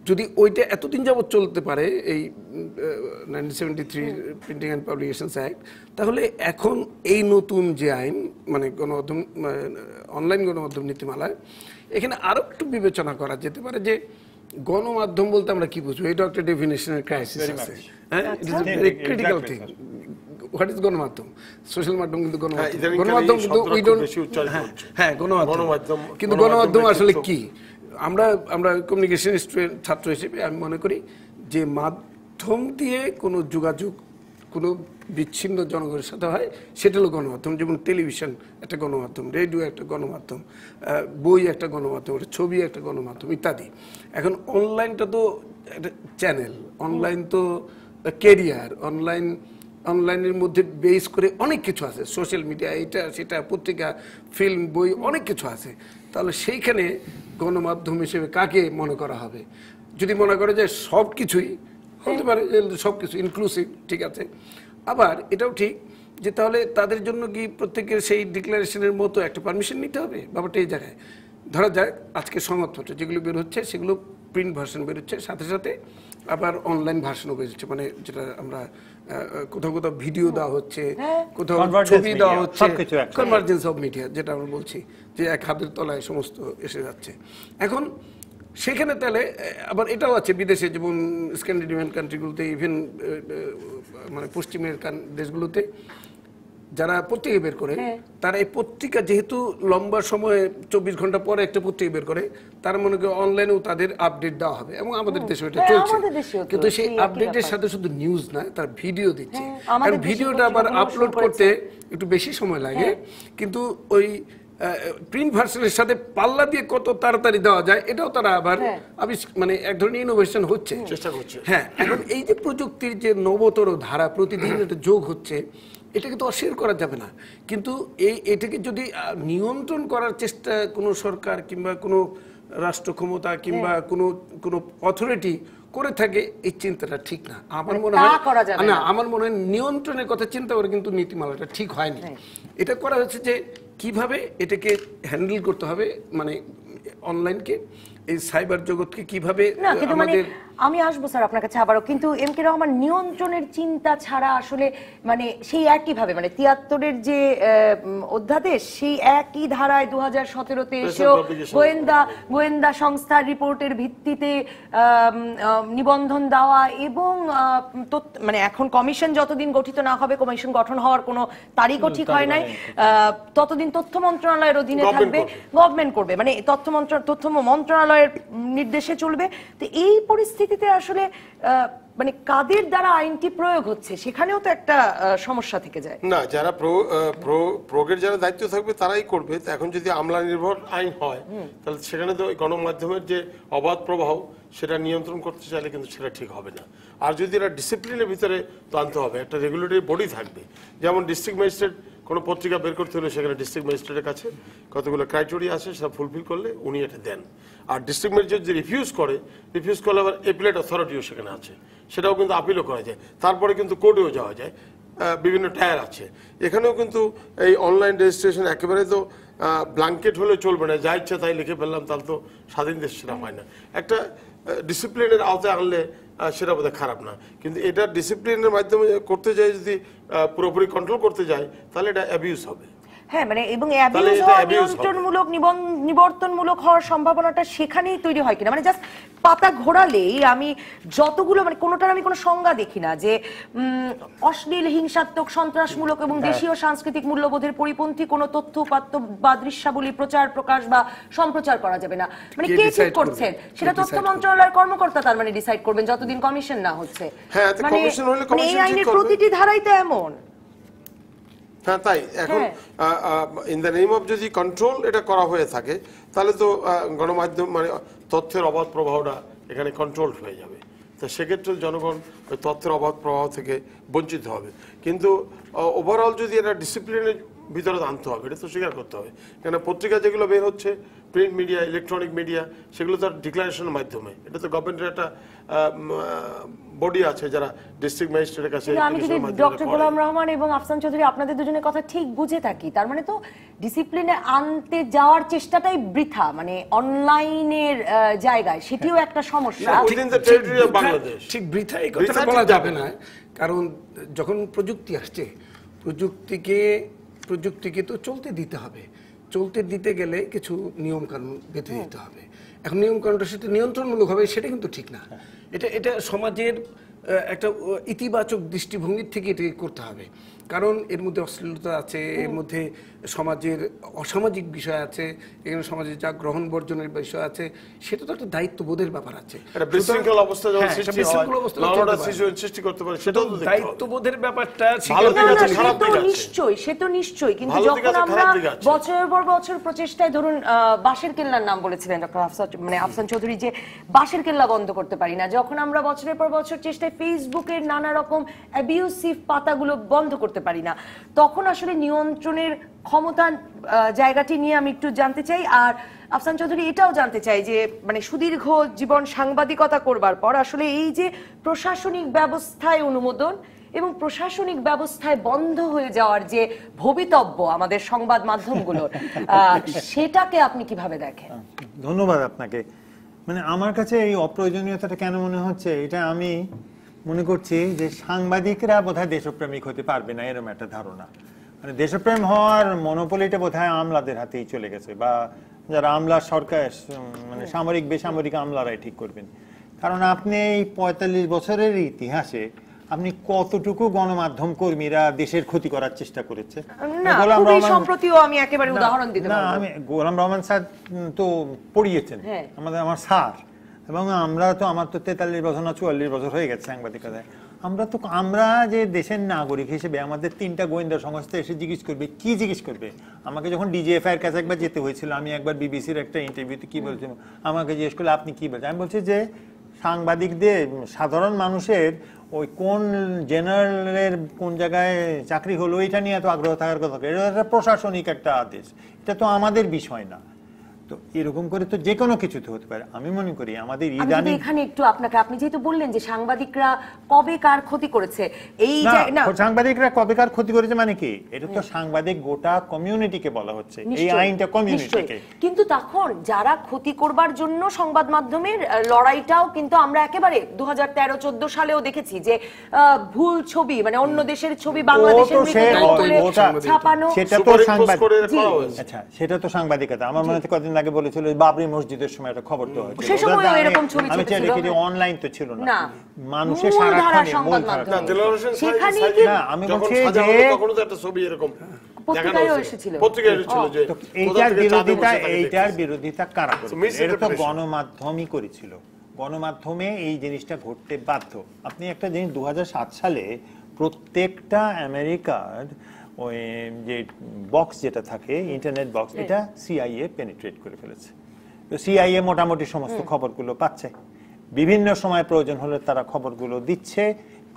যদি ওইটা এতদিন যাবৎ চলতে পারে, এই 1973 প্রিন্টিং অ্যান্ড পাবলিকেশনস অ্যাক্ট, তাহলে এখন এই নতুন যে আইন, মানে গণমাধ্যম অনলাইন গণমাধ্যম নীতিমালায়, এখানে আরো একটু বিবেচনা করা যেতে পারে যে গণমাধ্যম বলতে আমরা কি বুঝবো। এটা একটা ডেফিনেশনের ক্রাইসিস আছে, হ্যাঁ, it is very critical thing. What is গণমাধ্যম? সোশ্যাল মাধ্যম কিন্তু গণমাধ্যম কিন্তু উই ডোন্ট, হ্যাঁ গণমাধ্যম, কিন্তু গণমাধ্যম আসলে কি? আমরা কমিউনিকেশন স্টুডেন্ট, ছাত্র হিসেবে আমি মনে করি যে মাধ্যম দিয়ে কোনো যোগাযোগ কোনো বিচ্ছিন্ন জনগণের সাথে হয়, সেটা হলো গণমাধ্যম। যেমন টেলিভিশন একটা গণমাধ্যম, রেডিও একটা গণমাধ্যম, বই একটা গণমাধ্যম, ছবি একটা গণমাধ্যম ইত্যাদি। এখন অনলাইনটা তো একটা চ্যানেল, অনলাইন তো ক্যারিয়ার, অনলাইনের মধ্যে বেস করে অনেক কিছু আছে, সোশ্যাল মিডিয়া, এটা সেটা, পত্রিকা, ফিল্ম, বই, অনেক কিছু আছে। তাহলে সেইখানে গণমাধ্যম হিসেবে কাকে মনে করা হবে? যদি মনে করে যে সব কিছুই হতে পারে, সব কিছু ইনক্লুসিভ, ঠিক আছে। আবার এটাও ঠিক যে তাহলে তাদের জন্য কি প্রত্যেকের সেই ডিক্লারেশনের মতো একটা পারমিশন নিতে হবে? ব্যাপারটা এই জায়গায় ধরা যাক, আজকে সংবাদপত্র যেগুলো বের হচ্ছে সেগুলো প্রিন্ট ভার্সন বেরোচ্ছে, সাথে সাথে আবার অনলাইন ভার্সনও বেরোচ্ছে, মানে যেটা আমরা কোথাও কোথাও ভিডিও দেওয়া হচ্ছে, কোথাও ছবি দেওয়া হচ্ছে, কনভার্জেন্স অফ মিডিয়া যেটা আমরা বলছি, যে এক হাতের তলায় সমস্ত এসে যাচ্ছে। এখন সেখানে তাহলে আবার এটাও আছে বিদেশে, যেমন স্ক্যান্ডিনেভিয়ান কান্ট্রিগুলোতে, ইভেন মানে পশ্চিমের দেশগুলোতে যারা পত্রিকা বের করে, তারা এই পত্রিকা যেহেতু লম্বা সময় 24 ঘন্টা পরে একটা পত্রিকা বের করে, তার মনে করে অনলাইনেও তাদের আপডেট দেওয়া হবে, এবং আমাদের দেশে এটা চলছে। কিন্তু সেই আপডেটের সাথে শুধু নিউজ না, তার ভিডিও দিচ্ছে, আর ভিডিওটা আবার আপলোড করতে একটু বেশি সময় লাগে, কিন্তু ওই প্রিন্ট ভার্সনের সাথে পাল্লা দিয়ে কত তাড়াতাড়ি দেওয়া যায়, এটাও তারা আবার মানে এক ধরনের ইনোভেশন হচ্ছে, চেষ্টা করছে। হ্যাঁ, এখন এই যে প্রযুক্তির যে নবতর ধারা প্রতিদিন এটা যোগ হচ্ছে, এটাকে তো অস্বীকার করা যাবে না। কিন্তু এটাকে যদি নিয়ন্ত্রণ করার চেষ্টা কোনো সরকার কিংবা কোনো রাষ্ট্র ক্ষমতা কিংবা কোনো অথরিটি করে থাকে, এই চিন্তাটা ঠিক না। আমার মনে হয় না, আমার মনে হয় নিয়ন্ত্রণের কথা চিন্তা করে কিন্তু নীতিমালাটা ঠিক হয়নি। এটা করা হচ্ছে যে কিভাবে এটাকে হ্যান্ডেল করতে হবে, মানে অনলাইনকে, এই সাইবার জগৎকে কিভাবে আমাদের। আমি আসবো স্যার আপনার কাছে আবারও, কিন্তু এম কে রহমান, নিয়ন্ত্রণের চিন্তা ছাড়া আসলে মানে সেই একইভাবে, মানে 73-এর যে অধ্যাদেশ, সেই একই ধারায় 2017-তে এসেও গোয়েন্দা সংস্থার রিপোর্টের ভিত্তিতে নিবন্ধন দেওয়া, এবং মানে এখন কমিশন যতদিন গঠিত না হবে, কমিশন গঠন হওয়ার কোনো তারিখও ঠিক হয় নাই, ততদিন তথ্য মন্ত্রণালয়ের অধীনে থাকবে, গভর্নমেন্ট করবে, মানে তথ্য মন্ত্রণালয়ের নির্দেশে চলবে। তো এই পরিস্থিতিতে আসলে মানে কাদের দ্বারা আইনটি প্রয়োগ হচ্ছে, সেখানেও তো একটা সমস্যা থেকে যায় না। যারা প্রয়োগের যারা দায়িত্ব থাকবে তারাই করবে। এখন যদি আমলা নির্ভর আইন হয়, তাহলে সেখানে তো গণমাধ্যমের যে অবাধ প্রবাহ, সেটা নিয়ন্ত্রণ করতে চাইলে কিন্তু সেটা ঠিক হবে না। আর যদি এরা ডিসিপ্লিনের ভিতরে টানতে হবে, একটা রেগুলেটরি বডি থাকবে, যেমন ডিস্ট্রিক্ট ম্যাজিস্ট্রেট কোনো পত্রিকা বের করতে হলে সেখানে ডিস্ট্রিক্ট ম্যাজিস্ট্রেটের কাছে কতগুলো ক্রাইটেরিয়া আছে, সেটা ফুলফিল করলে উনি এটা দেন। আর ডিস্ট্রিক্ট ম্যাজিস্ট্রেট যদি রিফিউজ করলে আবার অ্যাপিলেট অথরিটিও সেখানে আছে, সেটাও কিন্তু আপিলও করা যায়, তারপরে কিন্তু কোর্টেও যাওয়া যায়, বিভিন্ন টায়ার আছে। এখানেও কিন্তু এই অনলাইন রেজিস্ট্রেশন একেবারে তো ব্ল্যাঙ্কেট হলে চলবে না, যা ইচ্ছা তাই লিখে ফেললাম, তাহলে তো স্বাধীন দেশ সেটা হয় না। একটা ডিসিপ্লিনের আওতায় আনলে সেটা বোধহয় খারাপ না, কিন্তু এটা ডিসিপ্লিনের মাধ্যমে করতে যাই, যদি পুরোপুরি কন্ট্রোল করতে যায়, তাহলে এটা অ্যাবিউজ হবে। হ্যাঁ মানে এবং তাহলে অ্যাবিউজ এটা হওয়া abuse হবে। নিয়ন্ত্রণমূলক নিবর্তনমূলক হওয়ার সম্ভাবনাটা সেখানেই তৈরি হয় কিনা, মানে জাস্ট পাতা ঘোরালেই আমি যতগুলো মানে কোনোটার আমি কোনো সংজ্ঞা দেখি না যে অশ্লীল হিংসাত্মক সন্ত্রাসমূলক এবং দেশীয় সাংস্কৃতিক মূল্যবোধের পরিপন্থী কোনো তথ্য উপাত্ত বা দৃশ্যাবলী প্রচার প্রকাশ বা সম্প্রচার করা যাবে না। মানে কে কে ঠিক decide করবে? করছেন কে সেটা তথ্য decide মন্ত্রণালয়ের কর্মকর্তা তার মানে ডিসাইড করবেন যতদিন কমিশন না হচ্ছে। হ্যাঁ, মানে commission হলে এই commission ঠিক আইনের করবে। প্রতিটি ধারাই তো এমন। হ্যাঁ তাই এখন ইন দ্য নেম অফ যদি কন্ট্রোল এটা করা হয়ে থাকে তাহলে তো গণমাধ্যম মানে তথ্যের অবাধ প্রবাহটা এখানে কন্ট্রোল হয়ে যাবে। তো সেক্ষেত্রে জনগণ ওই তথ্যের অবাধ প্রবাহ থেকে বঞ্চিত হবে। কিন্তু ওভারঅল যদি এটা ডিসিপ্লিনের ভিতরে আনতে হবে, এটা তো স্বীকার করতে হবে। কেন পত্রিকা যেগুলো বের হচ্ছে, প্রিন্ট মিডিয়া, ইলেকট্রনিক মিডিয়া, সেগুলো তো ডিক্লারেশনের মাধ্যমে, এটা তো গভর্নমেন্টের একটা বডি আছে যারা ডিস্ট্রিক্ট ম্যাজিস্ট্রেটের কাছে আমি যদি ডক্টর গোলাম রহমান এবং আফসান চৌধুরী আপনাদের দুজনের কথা ঠিক বুঝে থাকি, তার মানে তো ডিসিপ্লিনে আনতে যাওয়ার চেষ্টাটাই বৃথা, মানে অনলাইনের জায়গায় সেটিও একটা সমস্যা। Within the territory of Bangladesh ঠিক বৃথা এই কথাটা বলা যাবে না, কারণ যখন প্রযুক্তি আসছে প্রযুক্তিকে তো চলতে দিতে হবে। চলতে দিতে গেলে কিছু নিয়ম কানুন বেঁধে দিতে হবে। এখন নিয়ম কানুনটা সেটা নিয়ন্ত্রণমূলক হবে, সেটা কিন্তু ঠিক না। এটা সমাজের একটা ইতিবাচক দৃষ্টিভঙ্গির থেকে এটাকে করতে হবে, কারণ এর মধ্যে অশ্লীলতা আছে, এর মধ্যে সমাজের অসামাজিক বিষয় আছে, এখানে সমাজের যা গ্রহণ বর্জনের বিষয় আছে, সেটা তো একটা দায়িত্ববোধের ব্যাপার আছে। বিশৃঙ্খল অবস্থা যখন সৃষ্টি হয়, লড়াটা সৃষ্টি করতে পারে, সেটাও তো দায়িত্ববোধের ব্যাপারটা সে তো নিশ্চয়ই, কিন্তু যখন আমরা বছরের পর বছর প্রচেষ্টায়, ধরুন বাঁশের কেল্লার নাম বলেছিলেন ডক্টর আফসান চৌধুরী, যে বাঁশের কেল্লা বন্ধ করতে পারি না, যখন আমরা বছরের পর বছর চেষ্টায় ফেসবুকের নানা রকম অ্যাবিউসিভ পাতাগুলো বন্ধ করতে পারি না, তখন আসলে নিয়ন্ত্রণের ক্ষমতার জায়গাটি নিয়ে আমি একটু জানতে চাই। আর আফসান চৌধুরী এটাও জানতে চাই যে মানে সুদীর্ঘ জীবন সাংবাদিকতা করবার পর আসলে এই যে প্রশাসনিক ব্যবস্থায় অনুমোদন এবং প্রশাসনিক ব্যবস্থায় বন্ধ হয়ে যাওয়ার যে ভবিতব্য আমাদের সংবাদ মাধ্যমগুলোর, সেটাকে আপনি কিভাবে দেখেন? ধন্যবাদ আপনাকে। মানে আমার কাছে এই অপ্রয়োজনীয়তাটা কেন মনে হচ্ছে, এটা আমি মনে করছি যে সাংবাদিকরা বোধহয় দেশপ্রেমিক হতে পারবে না, এরকম একটা ধারণা। মানে দেশপ্রেম হওয়ার মনোপলিটা বোধহয় আমলাদের হাতেই চলে গেছে, বা যারা আমলা সরকার মানে সামরিক বেসামরিক আমলারাই ঠিক করবেন। কারণ আপনি এই 45 বছরের ইতিহাসে আপনি কতটুকু গণমাধ্যম কর্মীরা দেশের ক্ষতি করার চেষ্টা করেছে? সম্প্রতিও আমি একেবারে উদাহরণ দিতে পারবো। আমি গোলাম রহমান স্যার তো পড়িয়েছেন, আমার স্যার, এবং আমরা তো আমার তো 43 বছর না 44 বছর হয়ে গেছে সাংবাদিকতায়। আমরা যে দেশের নাগরিক হিসেবে আমাদের 3টা গোয়েন্দা সংস্থা এসে জিজ্ঞেস করবে, কি জিজ্ঞেস করবে? আমাকে যখন ডিজিএফআই এর কাছে একবার যেতে হয়েছিল, আমি একবার বিবিসির একটা ইন্টারভিউতে কি বলছিলাম, আমাকে জিজ্ঞেস করলে আপনি কি বলছেন? আমি বলছি যে সাংবাদিকদের, সাধারণ মানুষের ওই কোন জেনারেলের কোন জায়গায় চাকরি হলো এটা নিয়ে এত আগ্রহ থাকার কথা, এটা একটা প্রশাসনিক একটা আদেশ, এটা তো আমাদের বিষয় না। তো এরকম করে তো যে কোনো কিছুতে হতে পারে। আমি মনে করি আমাদের ইদানিং এখানে একটু আপনাকে, আপনি যেহেতু বললেন যে সাংবাদিকরা কবে কার ক্ষতি করেছে, এই না সাংবাদিকরা কবে কার ক্ষতি করেছে মানে কি, এটা তো সাংবাদিক গোটা কমিউনিটিকে বলা হচ্ছে, এই আইনটা কমিউনিটিকে। কিন্তু তখন যারা ক্ষতি করবার জন্য সংবাদ মাধ্যমের লড়াইটাও কিন্তু আমরা একেবারে 2013-14 সালেও দেখেছি যে ভুল ছবি, মানে অন্য দেশের ছবি বাংলাদেশের ছাপানো, সেটা তো সাংবাদিক, আচ্ছা সেটা তো সাংবাদিকতা। আমার মনে হয় কদিন আগে বলেছিল বাবরি মসজিদের সময় একটা খবর দেওয়া হয়েছিল, সে সময়ও এরকম ছবি আমি চাই দেখি যে অনলাইন তো ছিল না, মানুষের সারাক্ষণ সংবাদ মাধ্যম, সেখানে না আমি বলছি যে কখনো তো একটা ছবি এরকম পত্রিকায় এসেছিল, পত্রিকায় এসেছিল যে এইটার বিরোধিতা কারা করেছে? এটা তো গণমাধ্যমই করেছিল, গণমাধ্যমে এই জিনিসটা ঘটতে বাধ্য। আপনি একটা জিনিস 2007 সালে প্রত্যেকটা আমেরিকার ওই যে বক্স যেটা থাকে ইন্টারনেট বক্স, এটা সিআইএ পেনিট্রেট করে ফেলেছে। তো সিআইএ মোটামুটি সমস্ত খবরগুলো পাচ্ছে, বিভিন্ন সময় প্রয়োজন হলে তারা খবরগুলো দিচ্ছে,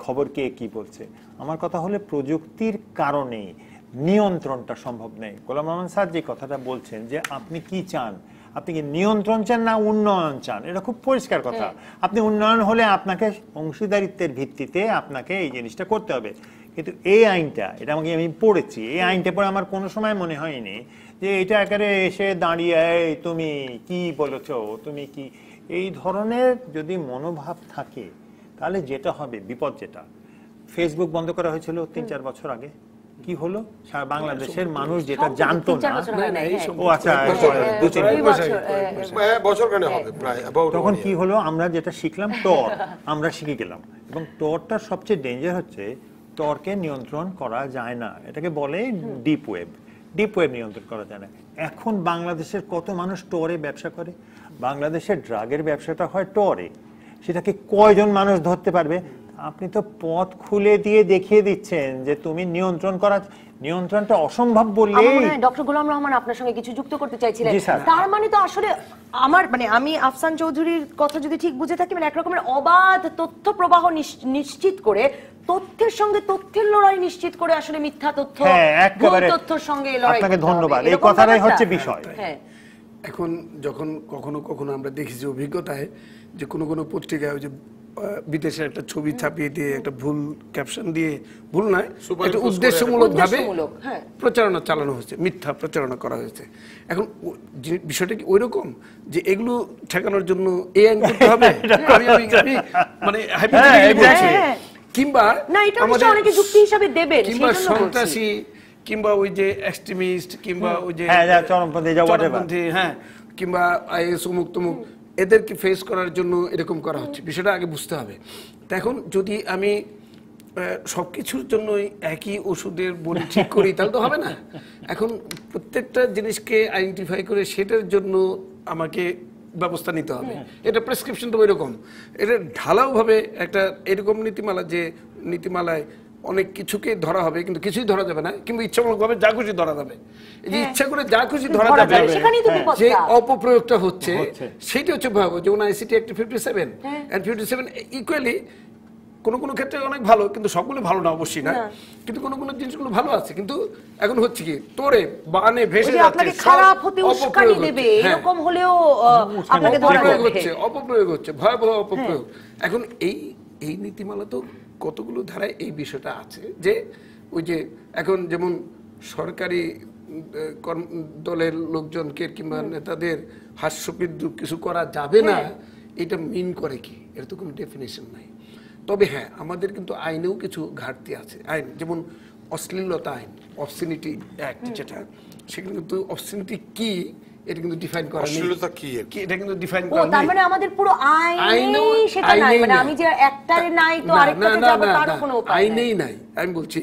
খবর কে কি বলছে। আমার কথা হলে প্রযুক্তির কারণে নিয়ন্ত্রণটা সম্ভব নেই। গোলাম রহমান স্যার যে কথাটা বলছেন যে আপনি কি চান, আপনি কি নিয়ন্ত্রণ চান না উন্নয়ন চান, এটা খুব পরিষ্কার কথা। আপনি উন্নয়ন হলে আপনাকে অংশীদারিত্বের ভিত্তিতে আপনাকে এই জিনিসটা করতে হবে। কিন্তু এই আইনটা, এটা আমি পড়েছি, এই আইনটা পড়ে আমার কোনো সময় মনে হয়নি যে এটা একেবারে এসে দাঁড়িয়ে তুমি কি বলেছো, তুমি কি, এই ধরনের যদি মনোভাব থাকে তাহলে যেটা হবে বিপদ, যেটা ফেসবুক বন্ধ করা হয়েছিল 3-4 বছর আগে, কি হলো সারা বাংলাদেশের মানুষ যেটা জানতো তিন চার না। বছর হয় না, হ্যাঁ। ও আচ্ছা, দু তিন দুই বছর, বছর খানে হবে প্রায় about তখন 1 কি year। হলো, আমরা যেটা শিখলাম টর, আমরা শিখে গেলাম। এবং টরটার সবচেয়ে ডেঞ্জার হচ্ছে টরকে নিয়ন্ত্রণ করা যায় না, এটাকে বলে ডিপ ওয়েব। ডিপ ওয়েব নিয়ন্ত্রণ করা যায় না। এখন বাংলাদেশের কত মানুষ টরে ব্যবসা করে, বাংলাদেশের ড্রাগের ব্যবসাটা হয় টরে, সেটাকে কয়জন মানুষ ধরতে পারবে? আপনি তো পথ খুলে দিয়ে দেখিয়ে দিচ্ছেন যে তুমি নিয়ন্ত্রণটা অসম্ভব বললে। আমার মনে হয় ডক্টর গোলাম রহমান আপনার সঙ্গে কিছু যুক্ত করতে চাইছিলেন। জি, স্যার। তার মানে তো আসলে আমি আফসান চৌধুরীর কথা যদি ঠিক বুঝে থাকি, মানে একরকমের অবাধ তথ্য প্রবাহ নিশ্চিত করে, তথ্যের সঙ্গে তথ্যের লড়াই নিশ্চিত করে আসলে মিথ্যা তথ্য, হ্যাঁ, ভুল একেবারে। তথ্যর সঙ্গে লড়াই আপনাকে করতে ধন্যবাদ, হবে। এই এরকম কথাটাই ব্যাপারটা? হচ্ছে বিষয়। হ্যাঁ। এখন যখন কখনো কখনো আমরা দেখি যে অভিজ্ঞতায় যে কোনো কোনো পত্রিকায় ওই যে বিদেশের একটা ছবি ছাপিয়ে দিয়ে একটা ভুল ক্যাপশন দিয়ে, ভুল নয়, এটা উদ্দেশ্যমূলক ভাবে উদ্দেশ্যমূলক, হ্যাঁ। প্রচারণা চালানো হয়েছে, মিথ্যা প্রচারণা করা হয়েছে। এখন বিষয়টা কি ওইরকম যে এগুলো ঠেকানোর জন্য এই আইন করতে হবে? আমি মানে hypothetically বলছি। হ্যাঁ। কিংবা না, এটা অবশ্য অনেকে যুক্তি হিসাবে দেবেন, কিংবা সেই জন্য বলছি। সন্ত্রাসী, কিংবা ওই যে এক্সট্রিমিস্ট, কিংবা ওই যে হ্যাঁ, যা চরমপন্থী, যা whatever। চরমপন্থী, হ্যাঁ, কিংবা আইএস অমুক তমুক, এদেরকে ফেস করার জন্য এরকম করা হচ্ছে। বিষয়টা আগে বুঝতে হবে। তো এখন যদি আমি সবকিছুর জন্যই একই ওষুধের বড়ি ঠিক করি তাহলে তো হবে না। এখন প্রত্যেকটা জিনিসকে আইডেন্টিফাই করে সেটার জন্য আমাকে ব্যবস্থা নিতে হবে। এটা প্রেসক্রিপশন তো এরকম, এটা ঢালাওভাবে একটা এরকম নীতিমালা, যে নীতিমালায় অনেক কিছুকে ধরা হবে কিন্তু কিছুই ধরা যাবে না, কিংবা ইচ্ছামূলকভাবে যা খুশি ধরা যাবে। এই যে ইচ্ছা করে যা খুশি ধরা ধরা যাবে, যাবে, সেখানেই তো বিপদটা। যে অপপ্রয়োগটা হচ্ছে সেটা হচ্ছে ভয়াবহ। যেমন আইসিটি অ্যাক্ট 57 এন্ড 57 ইকুয়ালি কোনো কোনো ক্ষেত্রে অনেক ভালো, কিন্তু সবগুলো ভালো না অবশ্যই না, কিন্তু কোনো কোনো জিনিসগুলো ভালো আছে। কিন্তু এখন হচ্ছে কি তোরে বানে ভেসে ওই যে যাচ্ছে, আপনাকে সব খারাপ হতে উস্কানি অপপ্রয়োগ দেবে, হচ্ছে। হ্যাঁ, এরকম হলেও আপনাকে ধরা অপপ্রয়োগ যাবে। হচ্ছে, অপপ্রয়োগ হচ্ছে, ভয়াবহ অপপ্রয়োগ। এখন এই নীতিমালা তো কতগুলো ধারায় এই বিষয়টা আছে যে ওই যে এখন যেমন সরকারি দলের লোকজনকে কিংবা নেতাদের হাস্যবিদ্রুপ কিছু করা যাবে না, এটা মিন করে কি? এর তো কোনো ডেফিনেশন নাই। তবে হ্যাঁ, আমাদের কিন্তু আইনেও কিছু ঘাটতি আছে। আইন যেমন অশ্লীলতা আইন, অবসিনিটি অ্যাক্ট, যেটা সেখানে কিন্তু অবসিনিটি কি এটা কিন্তু ডিফাইন করা নেই। অশ্লীলতা কি এটা কিন্তু ডিফাইন ও, করা তার নেই। মানে আমাদের পুরো আইনেই সেটা নাই, আইনেই মানে নাই। আমি যে একটারে নাই তো না, আরেকটাতে না, যাব না, তার না, কোনো উপায় নাই। আইনেই নাই। আমি বলছি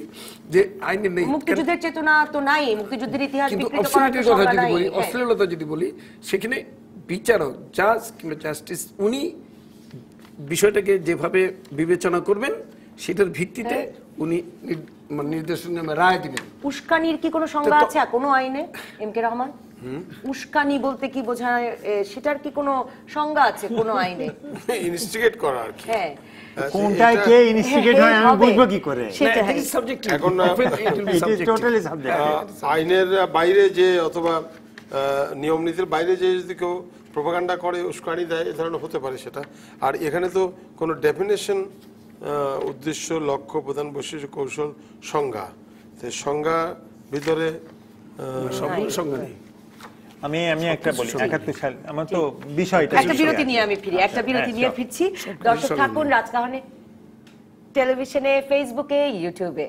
যে আইনে নেই। মুক্তিযুদ্ধের চেতনা তো নাই, মুক্তিযুদ্ধের ইতিহাস কিন্তু বিকৃত করার অবসিনিটির তো কথা সংজ্ঞা যদি নাই। বলি, হ্যাঁ। অশ্লীলতা যদি বলি, সেখানে বিচারক, জাজ কিংবা জাস্টিস উনি বিষয়টাকে যেভাবে বিবেচনা করবেন সেটার ভিত্তিতে উনি নির্দেশনামে রায় দিবেন। উস্কানির কি কোনো সংজ্ঞা আছে কোনো আইনে, এম কে রহমান? উস্কানি বলতে কি বোঝায়, সেটার কি কোনো সংজ্ঞা আছে কোনো আইনে? ইনস্টিগেট করা আর কি। হ্যাঁ, কোনটায় কে ইনস্টিগেট হয় আমি হবে। বুঝবো কি করে? সেটা না, হ্যাঁ। it is subjective. এখন It will be It is subjective. totally subjective. আইনের বাইরে যে অথবা নিয়ম নীতির বাইরে যে যদি কেউ প্রোপাগান্ডা করে, উস্কানি দেয়, এ ধরনের হতে পারে সেটা। আর এখানে তো কোনো ডেফিনেশন, উদ্দেশ্য, লক্ষ্য, প্রধান বৈশিষ্ট্য, কৌশল, সংজ্ঞা, সংজ্ঞা ভিতরে সবগুলো সঙ্গে নেই। আমি একটা বলি, 71 সাল আমার তো বিষয়টা একটা বিরতি নিয়ে আমি ফিরি, একটা বিরতি নিয়ে ফিরছি। দর্শক থাকুন রাজকাহনে টেলিভিশনে, ফেসবুকে, ইউটিউবে।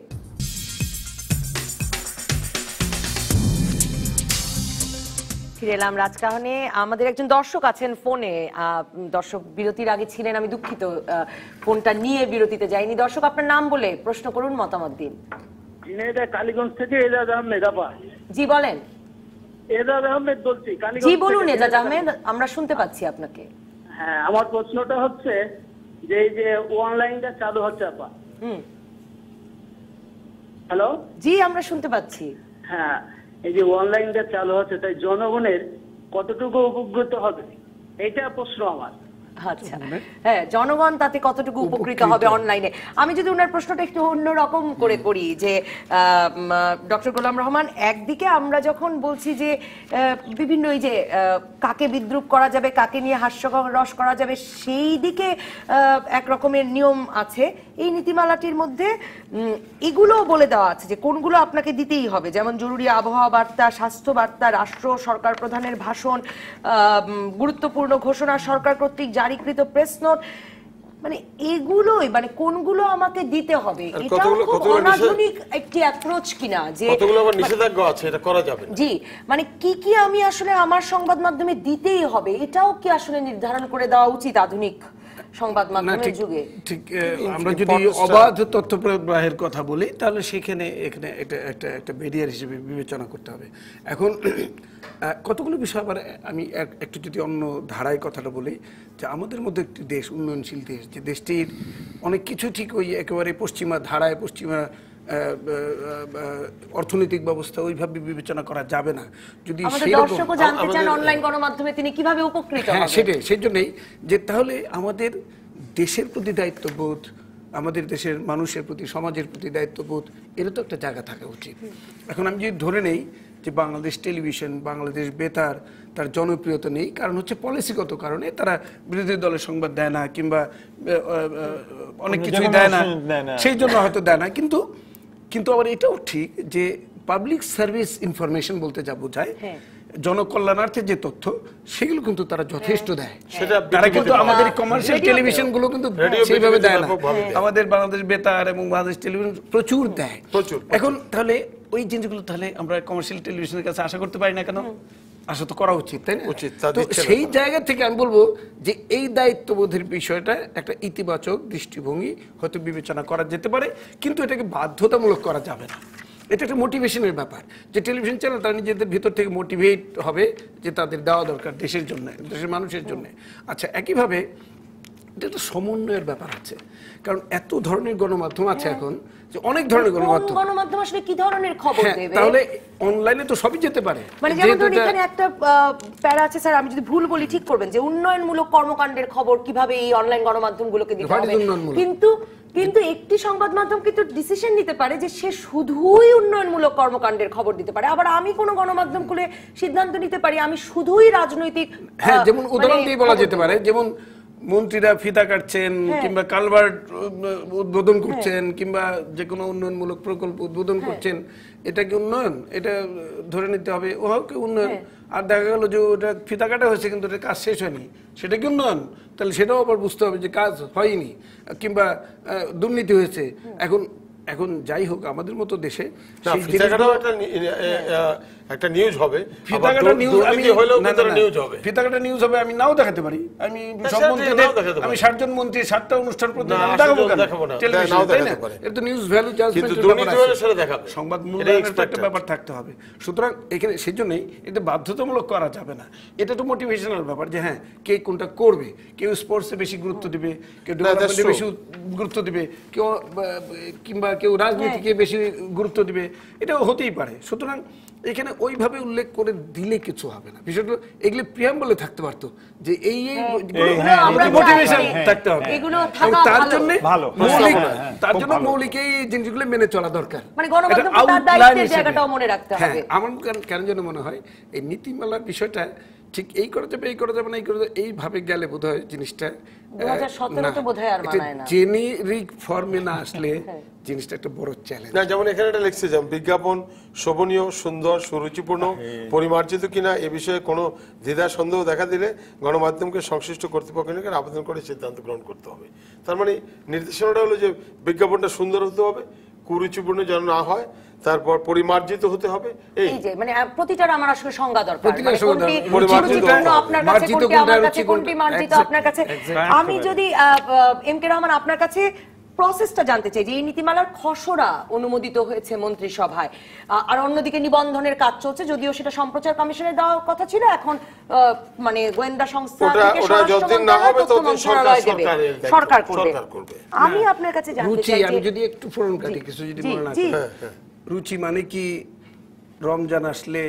ফিরে এলাম রাজকাহনে। আমাদের একজন দর্শক আছেন ফোনে। দর্শক বিরতির আগে ছিলেন, আমি দুঃখিত ফোনটা নিয়ে বিরতিতে যাইনি। দর্শক আপনার নাম বলে প্রশ্ন করুন, মতামত দিন। ঝিনাইদহ কালীগঞ্জ থেকে এজাজ আহমেদ। আপা, জি বলেন। এজাজ আহমেদ বলছি, কালীগঞ্জ জি বলুন থেকে। এজাজ আহমেদ, আমরা শুনতে পাচ্ছি আপনাকে। হ্যাঁ, আমার প্রশ্নটা হচ্ছে যে এই যে অনলাইনটা চালু হচ্ছে আপা। হ্যালো, জি আমরা শুনতে পাচ্ছি। হ্যাঁ, এই যে অনলাইনটা চালু হচ্ছে, তাই জনগণের কতটুকু উপকৃত হবে, এটা প্রশ্ন আমার। আচ্ছা, হ্যাঁ, জনগণ তাতে কতটুকু উপকৃত হবে অনলাইনে। আমি যদি ওনার প্রশ্নটা একটু অন্যরকম করে করি, যে ডক্টর গোলাম রহমান, একদিকে আমরা যখন বলছি যে বিভিন্ন এই যে কাকে বিদ্রুপ করা যাবে, কাকে নিয়ে হাস্যরস করা যাবে, সেই দিকে এক রকমের নিয়ম আছে এই নীতিমালাটির মধ্যে। এগুলো বলে দেওয়া আছে যে কোনগুলো আপনাকে দিতেই হবে, যেমন জরুরি আবহাওয়া বার্তা, স্বাস্থ্য বার্তা, রাষ্ট্র সরকার প্রধানের ভাষণ, গুরুত্বপূর্ণ ঘোষণা, সরকার কর্তৃক জারিকৃত প্রেস নোট। মানে এগুলোই মানে কোনগুলো আমাকে দিতে হবে আর এটাও কতগুলো- খুব কতগুলো অনাধুনিক একটি অ্যাপ্রোচ কিনা যে কতগুলো আবার নিষেধাজ্ঞা আছে, এটা করা যাবে না। জি মানে কি আমি আসলে আমার সংবাদ মাধ্যমে দিতেই হবে এটাও কি আসলে নির্ধারণ করে দেওয়া উচিত আধুনিক সংবাদ না, মাধ্যমের ঠিক যুগে? ঠিক আমরা যদি importance-টা- অবাধ তথ্য প্রবাহের কথা বলি তাহলে সেখানে এখানে এটা একটা ব্যারিয়ার হিসেবে বিবেচনা করতে হবে। এখন কতগুলো বিষয় আবার আমি একটু যদি অন্য ধারায় কথাটা বলি, যে আমাদের মধ্যে একটি দেশ, উন্নয়নশীল দেশ, যে দেশটির অনেক কিছু ঠিক ওই একেবারে পশ্চিমা ধারায়, পশ্চিমা অর্থনৈতিক ব্যবস্থা ওইভাবে বিবেচনা করা যাবে না। যদি আমাদের সেরকম দর্শকও জানতে চান অনলাইন গণমাধ্যমে তিনি কিভাবে উপকৃত হ্যাঁ হবেন। সেটাই, সেই জন্যই যে তাহলে আমাদের দেশের প্রতি দায়িত্ববোধ, আমাদের দেশের মানুষের প্রতি, সমাজের প্রতি দায়িত্ববোধ, এর তো একটা জায়গা থাকা উচিত। এখন আমি যদি ধরে নেই যে বাংলাদেশ টেলিভিশন, বাংলাদেশ বেতার, তার জনপ্রিয়তা নেই, কারণ হচ্ছে পলিসিগত কারণে তারা বিরোধী দলের সংবাদ দেয় না, কিংবা অনেক কিছুই দেয় না, সেই জন্য হয়তো দেয় না। কিন্তু আবার এটাও ঠিক যে পাবলিক সার্ভিস ইনফরমেশন বলতে যা বোঝায়, জনকল্যাণার্থে যে তথ্য, সেগুলো কিন্তু তারা যথেষ্ট দেয়। সেটা তারা কিন্তু আমাদের কমার্শিয়াল রেডিওতেও। টেলিভিশন গুলো কিন্তু রেডিও সেইভাবে দেয় না। ব্যাপকভাবে দেয়। আমাদের বাংলাদেশ বেতার এবং বাংলাদেশ টেলিভিশন প্রচুর দেয়। প্রচুর। এখন তাহলে ওই জিনিসগুলো তাহলে আমরা কমার্শিয়াল টেলিভিশনের কাছে আশা করতে পারি না কেন? আশা তো করা উচিত, তাই না? উচিত, তা তো দিচ্ছে না। সেই জায়গা থেকে আমি বলবো যে এই দায়িত্ববোধের বিষয়টা একটা ইতিবাচক দৃষ্টিভঙ্গি হয়তো বিবেচনা করা যেতে পারে, কিন্তু এটাকে বাধ্যতামূলক করা যাবে না। এটা একটা মোটিভেশনের ব্যাপার, যে টেলিভিশন চ্যানেল তারা নিজেদের ভিতর থেকে মোটিভেট হবে যে তাদের দেওয়া দরকার দেশের জন্য, দেশের মানুষের জন্য। আচ্ছা, একইভাবে এটা একটা সমন্বয়ের ব্যাপার আছে, কারণ এত ধরনের গণমাধ্যম আছে এখন, যে অনেক ধরনের কোন গণমাধ্যম। গণমাধ্যম আসলে কি ধরনের খবর হ্যাঁ, দেবে? তাহলে অনলাইনে তো সবই যেতে পারে। মানে যেমন ধরুন এখানে একটা প্যারা আছে, স্যার আমি যদি ভুল বলি ঠিক করবেন, যে উন্নয়নমূলক কর্মকাণ্ডের খবর কিভাবে এই অনলাইন গণমাধ্যমগুলোকে দিতে What is হবে। উন্নয়নমূলক? কিন্তু একটি সংবাদ মাধ্যম কিন্তু ডিসিশন নিতে পারে যে সে শুধুই উন্নয়নমূলক কর্মকাণ্ডের খবর দিতে পারে, আবার আমি কোনো গণমাধ্যম খুলে সিদ্ধান্ত নিতে পারি আমি শুধুই রাজনৈতিক হ্যাঁ, যেমন উদাহরণ মানে দিয়ে বলা খবর যেতে পারে, যেমন মন্ত্রীরা ফিতা কাটছেন, কিংবা কালভার্ট উদ্বোধন করছেন, কিংবা যে কোনো উন্নয়নমূলক প্রকল্প উদ্বোধন করছেন, এটা কি উন্নয়ন? এটা ধরে নিতে হবে ও কি উন্নয়ন। আর দেখা গেল যে ওটা ফিতা কাটা হয়েছে কিন্তু ওটা কাজ শেষ হয়নি, সেটা কি উন্নয়ন? তাহলে সেটাও আবার বুঝতে হবে যে কাজ হয়নি, কিংবা দুর্নীতি হয়েছে। এখন যাই হোক, আমাদের মতো দেশে না, সেই ফিতাকাটাও একটা নিউজ হবে, ফিতাকাটা নিউজ আমি হলেও না, কিন্তু না, না। নিউজ হবে। ফিতাকাটা নিউজ হবে, আমি নাও দেখাতে পারি। আমি সব সেটা মন্ত্রীদের, নাও দেখাতে পারি। আমি 60 জন মন্ত্রী 60টা অনুষ্ঠান না, প্রতিদিন 80 দেখাবো জন কেন? দেখাবো না, টেলিভিশনে, নাও তাই না? দেখাতে পারে। এটা তো নিউজ ভ্যালু কিন্তু জাজমেন্টের দুর্নীতি ব্যাপার হলে আছে। সেটা দেখাবে। সংবাদ এটা মূল্যায়নের তো একটা expected। ব্যাপার থাকতে হবে। সুতরাং এখানে সেই জন্যই এটা বাধ্যতামূলক করা যাবে না। এটা তো মোটিভেশনাল ব্যাপার, যে হ্যাঁ কে কোনটা করবে। কেউ স্পোর্টসে বেশি গুরুত্ব দিবে, কেউ ডেভেলপমেন্টে বেশি গুরুত্ব দিবে, কেউ কিংবা কেউ রাজনীতিকে বেশি গুরুত্ব দিবে, এটাও হতেই পারে। সুতরাং এখানে ওইভাবে উল্লেখ করে দিলে কিছু হবে না। বিষয়টা এগুলি প্রিয়াম্বলে থাকতে পারতো, যে এই মোটিভেশন থাকতে হবে, এগুলো এবং থাকা তার ভালো। জন্য ভালো। মৌলিক, হ্যাঁ, তার খুব জন্য ভালো। মৌলিক এই জিনিসগুলো মেনে চলা দরকার। মানে গণমাধ্যমকে এটা তার outline দায়িত্বের হিসেবে। জায়গাটাও মনে রাখতে হ্যাঁ, হবে। আমার কেন যেন মনে হয় এই নীতিমালার বিষয়টা ঠিক এই করা যাবে, এই করা যাবে না, এই করা যাবে, এইভাবে গেলে বোধহয় জিনিসটা 2017 তে বোধহয় আর মানায় না। জেনেরিক ফর্মে না আসলে জিনিসটা একটা বড় চ্যালেঞ্জ। না, যেমন এখানে এটা লিখছে, যেমন বিজ্ঞাপন শোভনীয়, সুন্দর, সুরুচিপূর্ণ, পরিমার্জিত কিনা এ বিষয়ে কোনো দ্বিধা সন্দেহ দেখা দিলে গণমাধ্যমকে সংশ্লিষ্ট কর্তৃপক্ষের নিকট আবেদন করে সিদ্ধান্ত গ্রহণ করতে হবে। তার মানে নির্দেশনাটা হলো যে বিজ্ঞাপনটা সুন্দর হতে হবে, কুরুচিপূর্ণ যেন না হয়, তারপর পরিমার্জিত হতে হবে। এই যে মানে প্রতিটার আমার আসলে সংজ্ঞা দরকার, প্রতিটার মানে সংজ্ঞা কোনটি দরকার। পরিমার্জিত রুচিপূর্ণ কোনটা, আপনার কাছে, মার্জিত কোনটি কোনটা, আমার কাছে, রুচি কোনটি কোনটা। মার্জিত Exact, আপনার কাছে। exact. আমি যদি এম কে রহমান আপনার কাছে প্রসেসটা জানতে চাই, যে এই নীতিমালার খসড়া অনুমোদিত হয়েছে মন্ত্রিসভায়, আর অন্যদিকে নিবন্ধনের কাজ চলছে, যদিও সেটা সম্প্রচার কমিশনে দেওয়ার কথা ছিল, এখন মানে গোয়েন্দা সংস্থা থেকে ওটা যতদিন না হবে ততদিন সরকার করবে। সরকার করবে। আমি আপনার কাছে জানতে রুচি, চাই আমি যে যদি একটু ফোরন কাটি কিছু যদি জি, মনে না জি। করেন। রুচি মানে কি রমজান আসলে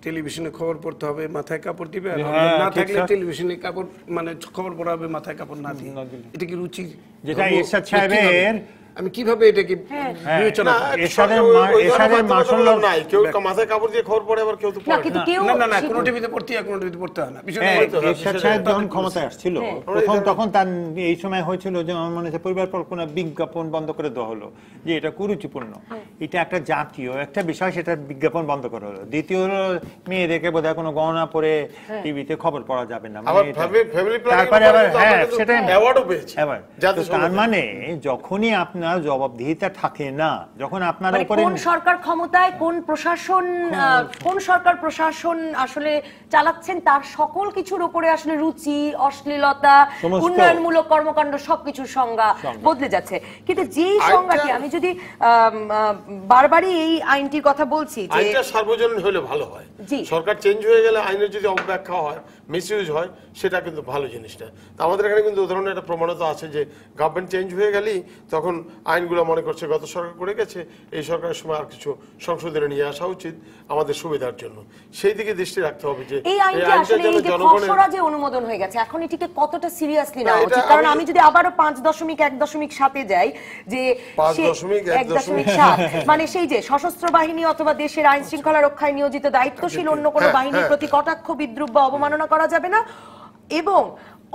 টেলিভিশনে খবর পড়তে হবে, মাথায় কাপড় দিবে, আর রমজান না ঠিক থাকলে স্যার। টেলিভিশনে কাপড় মানে খবর পড়া হবে, মাথায় কাপড় না দিয়ে, এটা কি রুচি? যেটা এরশাদ সাহেবের আমি কিভাবে এটাকে বিবেচনা না, করব? এরশাদের ওই ধরনের এরশাদের মার্শাল বাধ্যবাধকতা নাই, কেউ মাথায় কাপড় দিয়ে খবর পড়ে, আবার কেউ তো না পড়ে কিন্তু না। কেউ না কোনো টিভিতে পড়তে হয়, কোনো টিভিতে পড়তে হয় না, বিষয়টা হ্যাঁ, হয়তো- এরশাদ সাহেব যখন ক্ষমতায় আসছিল তখন তার এই সময় হয়েছিল যে আমার মনে হচ্ছে পরিবার পরিকল্পনা বিজ্ঞাপন বন্ধ করে দেওয়া হলো যে এটা কুরুচিপূর্ণ, এটা একটা জাতীয় একটা বিষয়, সেটা বিজ্ঞাপন বন্ধ করা হলো। দ্বিতীয় হলো মেয়েদেরকে বোধহয় কোনো গহনা পরে টিভিতে খবর পড়া যাবে না, আবার এটা। ফ্যামিলি প্ল্যানিং তারপরে আবার হ্যাঁ সেটাই অ্যাওয়ার্ডও পেয়েছে এবার জাতিসংঘ তার থেকে। মানে যখনই আপনার জবাবদিহিতা থাকে না, যখন আপনার মানে উপরে কোন সরকার ক্ষমতায়, কোন প্রশাসন, কোন সরকার প্রশাসন আসলে চালাচ্ছেন, তার সকল কিছুর উপরে আসলে রুচি, অশ্লীলতা, সমস্ত উন্নয়নমূলক কর্মকাণ্ড সবকিছুর সংজ্ঞা বদলে যাচ্ছে। কিন্তু যেই সংজ্ঞাটি আমি যদি বারবারই এই আইনটির কথা বলছি যে আইনটা সার্বজনীন হলে ভালো হয়। জি। সরকার চেঞ্জ হয়ে গেলে আইনের যদি অপব্যাখ্যা হয়, মিসইউজ হয়, সেটা কিন্তু ভালো জিনিসটা। তো আমাদের এখানে কিন্তু উদাহরণের একটা প্রমাণিত আছে যে গভর্নমেন্ট চেঞ্জ হয়ে গেলেই তখন আইনগুলো মনে করছে গত সরকার করে গেছে, এই সরকারের সময় আর কিছু সংশোধনে নিয়ে আসা উচিত আমাদের সুবিধার জন্য। সেই দিকে দৃষ্টি রাখতে হবে যে এই আইনটি আসলে এই যে খসড়া যে অনুমোদন হয়ে গেছে, এখন এটিকে কতটা সিরিয়াসলি না, নেওয়া এটা উচিত? কারণ আমি- আমি যদি আবারও 5.1.7 যাই যে 1.7 মানে সেই যে সশস্ত্র বাহিনী অথবা দেশের আইন শৃঙ্খলা রক্ষায় নিয়োজিত দায়িত্বশীল অন্য কোনো বাহিনীর প্রতি কটাক্ষ, বিদ্রুপ বা অবমাননা করা যাবে না, এবং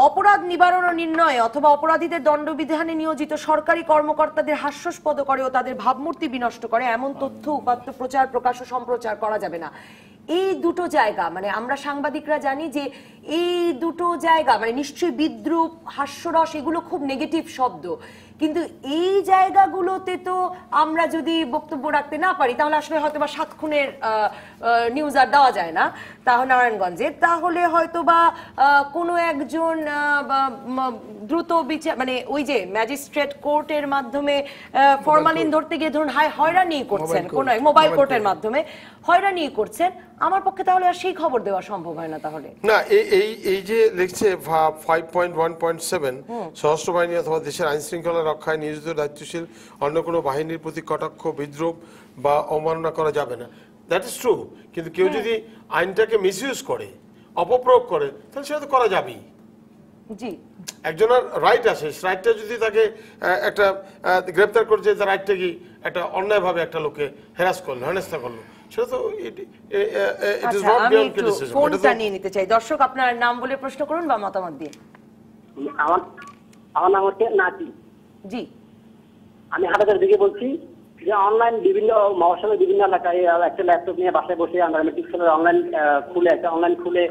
অপরাধ নিবারণ ও নির্ণয়ে অথবা অপরাধীদের দণ্ডবিধানে নিয়োজিত সরকারি কর্মকর্তাদের হাস্যাস্পদ করে ও তাদের ভাবমূর্তি বিনষ্ট করে এমন তথ্য উপাত্ত প্রচার, প্রকাশ ও সম্প্রচার করা যাবে না। এই দুটো জায়গা মানে আমরা সাংবাদিকরা জানি যে এই দুটো জায়গা মানে নিশ্চয়ই বিদ্রুপ, হাস্যরস এগুলো খুব নেগেটিভ শব্দ, কিন্তু এই জায়গাগুলোতে তো আমরা যদি বক্তব্য রাখতে না পারি তাহলে আসলে হয়তো বা 7 খুনের নিউজ আর দেওয়া যায় না তাহলে নারায়ণগঞ্জে, তাহলে হয়তো বা কোনো একজন দ্রুত বিচার মানে ওই যে ম্যাজিস্ট্রেট কোর্টের মাধ্যমে ফরমালিন ধরতে গিয়ে ধরুন হয়রানি করছেন, কোনো মোবাইল কোর্টের মাধ্যমে হয়রানি করছেন, আমার পক্ষে তাহলে আর সেই খবর দেওয়া সম্ভব হয় না। তাহলে না, এই যে লিখছে 5.1.7 সশস্ত্র বাহিনী অথবা দেশের আইন শৃঙ্খলা রক্ষায় নিয়োজিত দায়িত্বশীল অন্য কোনো বাহিনীর প্রতি কটাক্ষ, বিদ্রুপ বা অবমাননা করা যাবে না, দ্যাট ইজ ট্রু। কিন্তু কেউ যদি আইনটাকে মিসইউজ করে, অপপ্রয়োগ করে, তাহলে সেটা তো করা যাবেই। জি, একজনের রাইট আছে, রাইটটা যদি তাকে একটা গ্রেপ্তার করছে, তার রাইটটা কি একটা অন্যায়ভাবে একটা লোককে হেরাস করলো, হেনস্থা করলো, সেটা তো ইট ইজ নট আমি বিয়ন্ড একটু ক্রিটিসিজম। ফোনটা নিয়ে নিতে চাই। দর্শক আপনার নাম বলে প্রশ্ন করুন বা মতামত দিয়ে। আমার নাম হচ্ছে নাতি। জি, আমি হাটাজার দিকে বলছি যে অনলাইন বিভিন্ন মহাসড়কে বিভিন্ন এলাকায় একটা ল্যাপটপ নিয়ে বাসায় বসে আমরা মেট্রিক্সের অনলাইন খুলে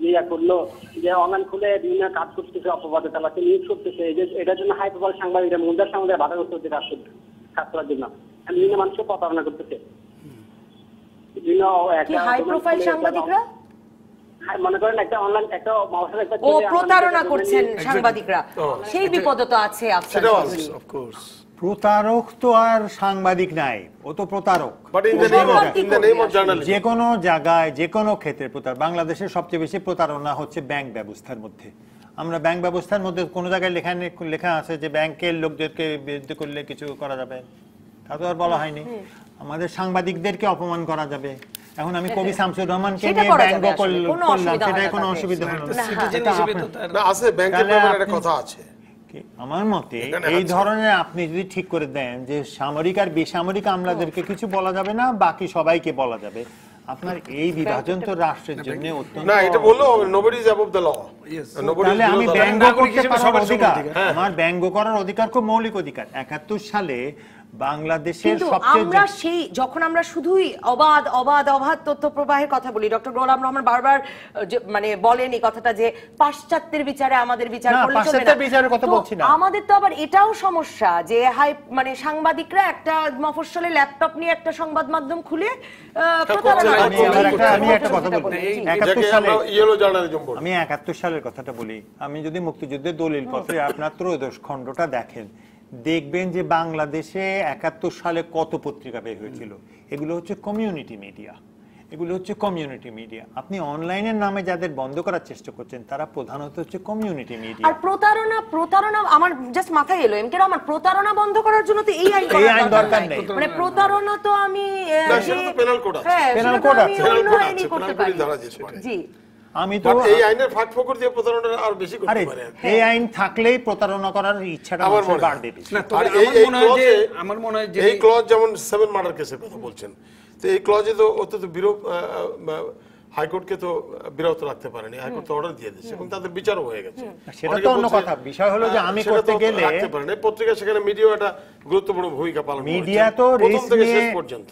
ইয়া করলো যে অনলাইন খুলে বিভিন্ন কাজ করতেছে, অপবাদে চালাচ্ছে, নিউজ করতেছে, এটার জন্য হাই প্রোফাইল সাংবাদিকরা মুদ্রার সঙ্গে বাধাগ্রস্ত হচ্ছে কাজ করার জন্য, বিভিন্ন মানুষকে প্রতারণা করতেছে। বিভিন্ন কি হাই প্রোফাইল সাংবাদিকরা মনে করেন একটা অনলাইন একটা মহাসড়ক একটা ও প্রতারণা করছেন সাংবাদিকরা, সেই বিপদ তো আছে আফসার সেটাও চৌধুরী। আছে, অফ কোর্স। প্রতারক তো আর সাংবাদিক নাই, ও তো প্রতারক। But in the name of journalism, যে কোনো জায়গায় যে কোনো ক্ষেত্রে প্রতারক। বাংলাদেশের সবচেয়ে বেশি প্রতারণা হচ্ছে ব্যাংক ব্যবস্থার মধ্যে। আমরা ব্যাংক ব্যবস্থার মধ্যে কোনো জায়গায় লেখা আছে যে ব্যাংকের লোকদেরকে বিরুদ্ধে করলে কিছু করা যাবে, তা তো আর বলা হয়নি। আমাদের সাংবাদিকদেরকে অপমান করা যাবে। এখন আমি কবি শামসুর রহমানকে সেটা নিয়ে করা ব্যঙ্গ যাবে আসলে, করলাম, কোনো অসুবিধা হয় সেটাই না কোনো তাতে। অসুবিধা হলো না। সিটিজেন এটা হিসেবে আপনার- তো তার না আছে, ব্যাংকের তাহলে ব্যাপারে একটা আপনি- কথা আছে। আমার মতে এখানে এই আছে। ধরনের আপনি যদি ঠিক করে দেন যে সামরিক আর বেসামরিক আমলাদেরকে কিছু বলা যাবে না, বাকি সবাইকে বলা যাবে, আপনার এই বিভাজন তো রাষ্ট্রের জন্য অত্যন্ত। না, এটা বললেও হবে, nobody is above the law. তাহলে আমি ব্যঙ্গ নাগরিক করতে হিসেবে পারার সবার অধিকার, অধিকার। আমার ব্যঙ্গ করার অধিকার খুব মৌলিক অধিকার। 71 সালে বাংলাদেশের কিন্তু সবচেয়ে আমরা সেই যখন আমরা শুধুই অবাধ তথ্য প্রবাহের কথা বলি, ডক্টর গোলাম রহমান বারবার মানে বলেন এই কথাটা যে পাশ্চাত্যের বিচারে আমাদের বিচার না, করলে চলবে না। পাশ্চাত্যের বিচারের কথা তো বলছি না। আমাদের তো আবার এটাও সমস্যা যে মানে সাংবাদিকরা একটা মফস্বলে ল্যাপটপ নিয়ে একটা সংবাদ মাধ্যম খুলে প্রতারণা আমি করছে। আমি একটা কথা বলি। জি। 71 সালে ইয়েলো জার্নালিজম বলি। আমি 71 সালের কথাটা বলি। আমি যদি মুক্তিযুদ্ধের দলিল পত্রে আপনার ত্রয়োদশ খণ্ডটা দেখেন, দেখবেন যে বাংলাদেশে 71 সালে কত পত্রিকা বের হয়েছিল। এগুলো হচ্ছে কমিউনিটি মিডিয়া, এগুলো হচ্ছে কমিউনিটি মিডিয়া। আপনি অনলাইনের নামে যাদের বন্ধ করার চেষ্টা করছেন তারা প্রধানত হচ্ছে কমিউনিটি মিডিয়া। আর প্রতারণা আমার জাস্ট মাথায় এলো এমকে আমার প্রতারণা বন্ধ করার জন্য তো এই আইন এই করার আইন দরকার নেই। মানে প্রতারণা তো আমি না, সেটা তো penal code আছে। হ্যাঁ, Penal সেটা তো code আমি আছে। অন্য Penal code আইনই আছে, করতে penal পারি। code ধরা যেতে পারে। জি, আমি তো এই আইনের ফাঁক ফোকর দিয়ে প্রতারণা আর বেশি আরে করতে পারে এই আইন থাকলেই প্রতারণা করার ইচ্ছাটা আমার মানুষের মনে হয়। বাড়বে বেশি। না, তবে আর আমার মনে হয় যে এই ক্লজ যেমন 7 মার্ডার কেসের কথা বলছেন, তো এই ক্লজে তো অত্যন্ত বিরূপ, হাইকোর্টকে তো বিরত রাখতে পারেনি, হাইকোর্ট তো অর্ডার দিয়ে দিয়েছে এবং তাদের বিচারও হয়ে গেছে। সেটা অনেকে তো অন্য বলছে, কথা, বিষয় হলো যে আমি সেটা করতে তো গেলে রাখতে পারেনি। পত্রিকা সেখানে মিডিয়া একটা গুরুত্বপূর্ণ ভূমিকা পালন করেছে মিডিয়া তো প্রথম রিস্ক থেকে নিয়ে শেষ পর্যন্ত।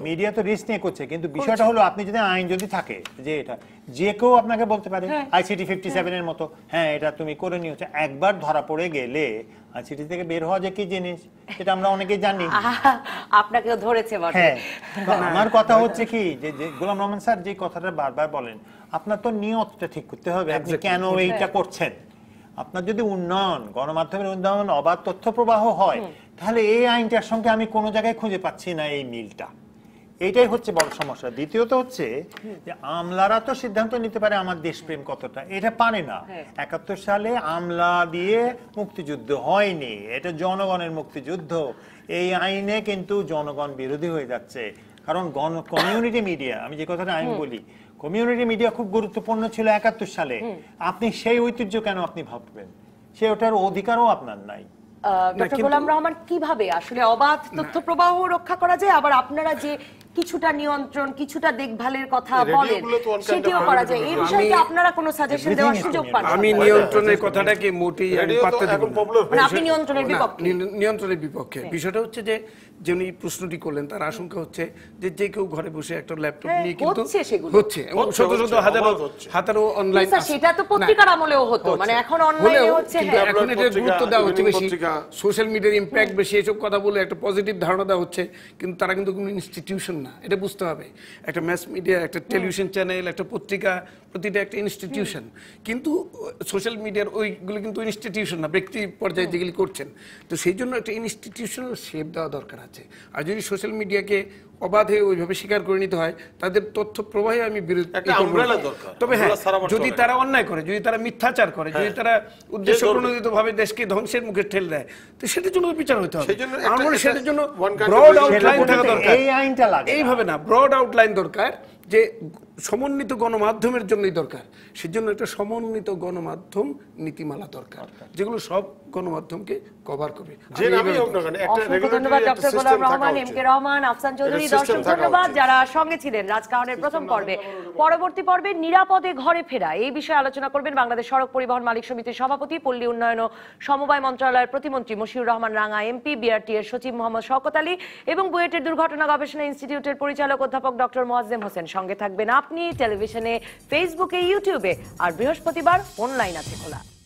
করছে, কিন্তু বিষয়টা হলো আপনি যদি আইন যদি থাকে যে এটা যে কেউ আপনাকে বলতে পারে আইসিটি 57 এর মতো, হ্যাঁ এটা তুমি করে নিয়েছো, একবার ধরা পড়ে গেলে আইসিটি থেকে বের হওয়া যে কি জিনিস সেটা আমরা অনেকেই জানি। আপনাকেও ধরেছে বটে। হ্যাঁ, তো আমার কথা হচ্ছে কি যে গোলাম রহমান স্যার যে কথাটা বারবার বলেন, আপনার তো নিয়তটা ঠিক করতে হবে, আপনি কেন এইটা করছেন। আপনার যদি উন্নয়ন, গণমাধ্যমের উন্নয়ন, অবাধ তথ্য প্রবাহ হয়, তাহলে এই আইনটার সঙ্গে আমি কোনো জায়গায় খুঁজে পাচ্ছি না এই মিলটা। এইটাই হচ্ছে বড় সমস্যা। দ্বিতীয়ত হচ্ছে যে আমলারা তো সিদ্ধান্ত নিতে পারে আমার দেশপ্রেম কতটা, এটা পারে না। 71 সালে আমলা দিয়ে মুক্তিযুদ্ধ হয়নি, এটা জনগণের মুক্তিযুদ্ধ। এই আইনে কিন্তু জনগণ বিরোধী হয়ে যাচ্ছে, কারণ কমিউনিটি মিডিয়া, আমি যে কথাটা আইন বলি, কমিউনিটি মিডিয়া খুব গুরুত্বপূর্ণ ছিল 71 সালে। আপনি সেই ঐতিহ্য কেন আপনি ভাববেন? সে ওটার অধিকারও আপনার নাই। ডক্টর গোলাম রহমান, কিভাবে আসলে অবাধ তথ্য প্রবাহ রক্ষা করা যায়, আবার আপনারা যে কিছুটা নিয়ন্ত্রণ, কিছুটা দেখভালের কথা বলেন, সেটিও করা যায়, এই বিষয়ে কি আপনারা কোনো সাজেশন দেওয়ার সুযোগ পান? আমি নিয়ন্ত্রণের কথাটাকে মোটেই আমি পাত্তা দেব না। মানে আপনি নিয়ন্ত্রণের না, বিপক্ষে? নিয়ন্ত্রণের বিপক্ষে। বিষয়টা হচ্ছে যে যিনি প্রশ্নটি করলেন তার আশঙ্কা হচ্ছে যে যে কেউ ঘরে বসে একটা ল্যাপটপ নিয়ে কিন্তু হচ্ছে সেগুলো। হচ্ছে এবং শত শত হাজারো অনলাইন স্যার, সেটা তো পত্রিকার আমলেও হতো, মানে এখন অনলাইনে হচ্ছে। কিন্তু হ্যাঁ, এখন এটা গুরুত্ব দেওয়া হচ্ছে বেশি, পত্রিকা, সোশ্যাল মিডিয়ার ইম্প্যাক্ট বেশি, এসব কথা বলে একটা পজিটিভ ধারণা দেওয়া হচ্ছে, কিন্তু তারা কিন্তু কোনো ইনস্টিটিউশন না, এটা বুঝতে হবে। একটা ম্যাস মিডিয়া, একটা টেলিভিশন চ্যানেল, একটা পত্রিকা, প্রতিটা একটা ইনস্টিটিউশন, কিন্তু সোশ্যাল মিডিয়ার ওইগুলো কিন্তু ইনস্টিটিউশন না, ব্যক্তি পর্যায়ে যেগুলি করছেন। তো সেই জন্য একটা ইনস্টিটিউশনাল শেপ দেওয়া দরকার আছে। আর যদি সোশ্যাল মিডিয়াকে অবাধে ওইভাবে স্বীকার করে নিতে হয়, তাদের তথ্য প্রবাহে আমি তবে হ্যাঁ, যদি তারা অন্যায় করে, যদি তারা মিথ্যাচার করে, যদি তারা উদ্দেশ্য প্রণোদিত ভাবে দেশকে ধ্বংসের মুখে ঠেলে দেয়, তো সেটার জন্য বিচার হতে হবে। আমার সেটার জন্য ব্রড আউটলাইন থাকা দরকার। এই আইনটা লাগে এইভাবে না, ব্রড আউটলাইন দরকার, যে সমন্বিত গণমাধ্যমের জন্যই দরকার। সেজন্য একটা সমন্বিত গণমাধ্যম নীতিমালা দরকার, যেগুলো সব গণমাধ্যমকে কভার করবে। অসংখ্য ধন্যবাদ ডক্টর গোলাম রহমান, এম কে রহমান, আফসান চৌধুরী। দর্শক ধন্যবাদ যারা সঙ্গে ছিলেন রাজকাহনের প্রথম পর্বে। পরবর্তী পর্বে নিরাপদে ঘরে ফেরা, এই বিষয়ে আলোচনা করবেন বাংলাদেশ সড়ক পরিবহন মালিক সমিতির সভাপতি, পল্লী উন্নয়ন ও সমবায় মন্ত্রণালয়ের প্রতিমন্ত্রী মশিউর রহমান রাঙা এমপি, বিআরটি এর সচিব মোহাম্মদ শওকত আলী এবং বুয়েটের দুর্ঘটনা গবেষণা ইনস্টিটিউটের পরিচালক অধ্যাপক ডক্টর মোয়াজ্জেম হোসেন। সঙ্গে থাকবেন আপনি টেলিভিশনে, ফেসবুকে, ইউটিউবে, আর বৃহস্পতিবার ফোন লাইন আছে খোলা।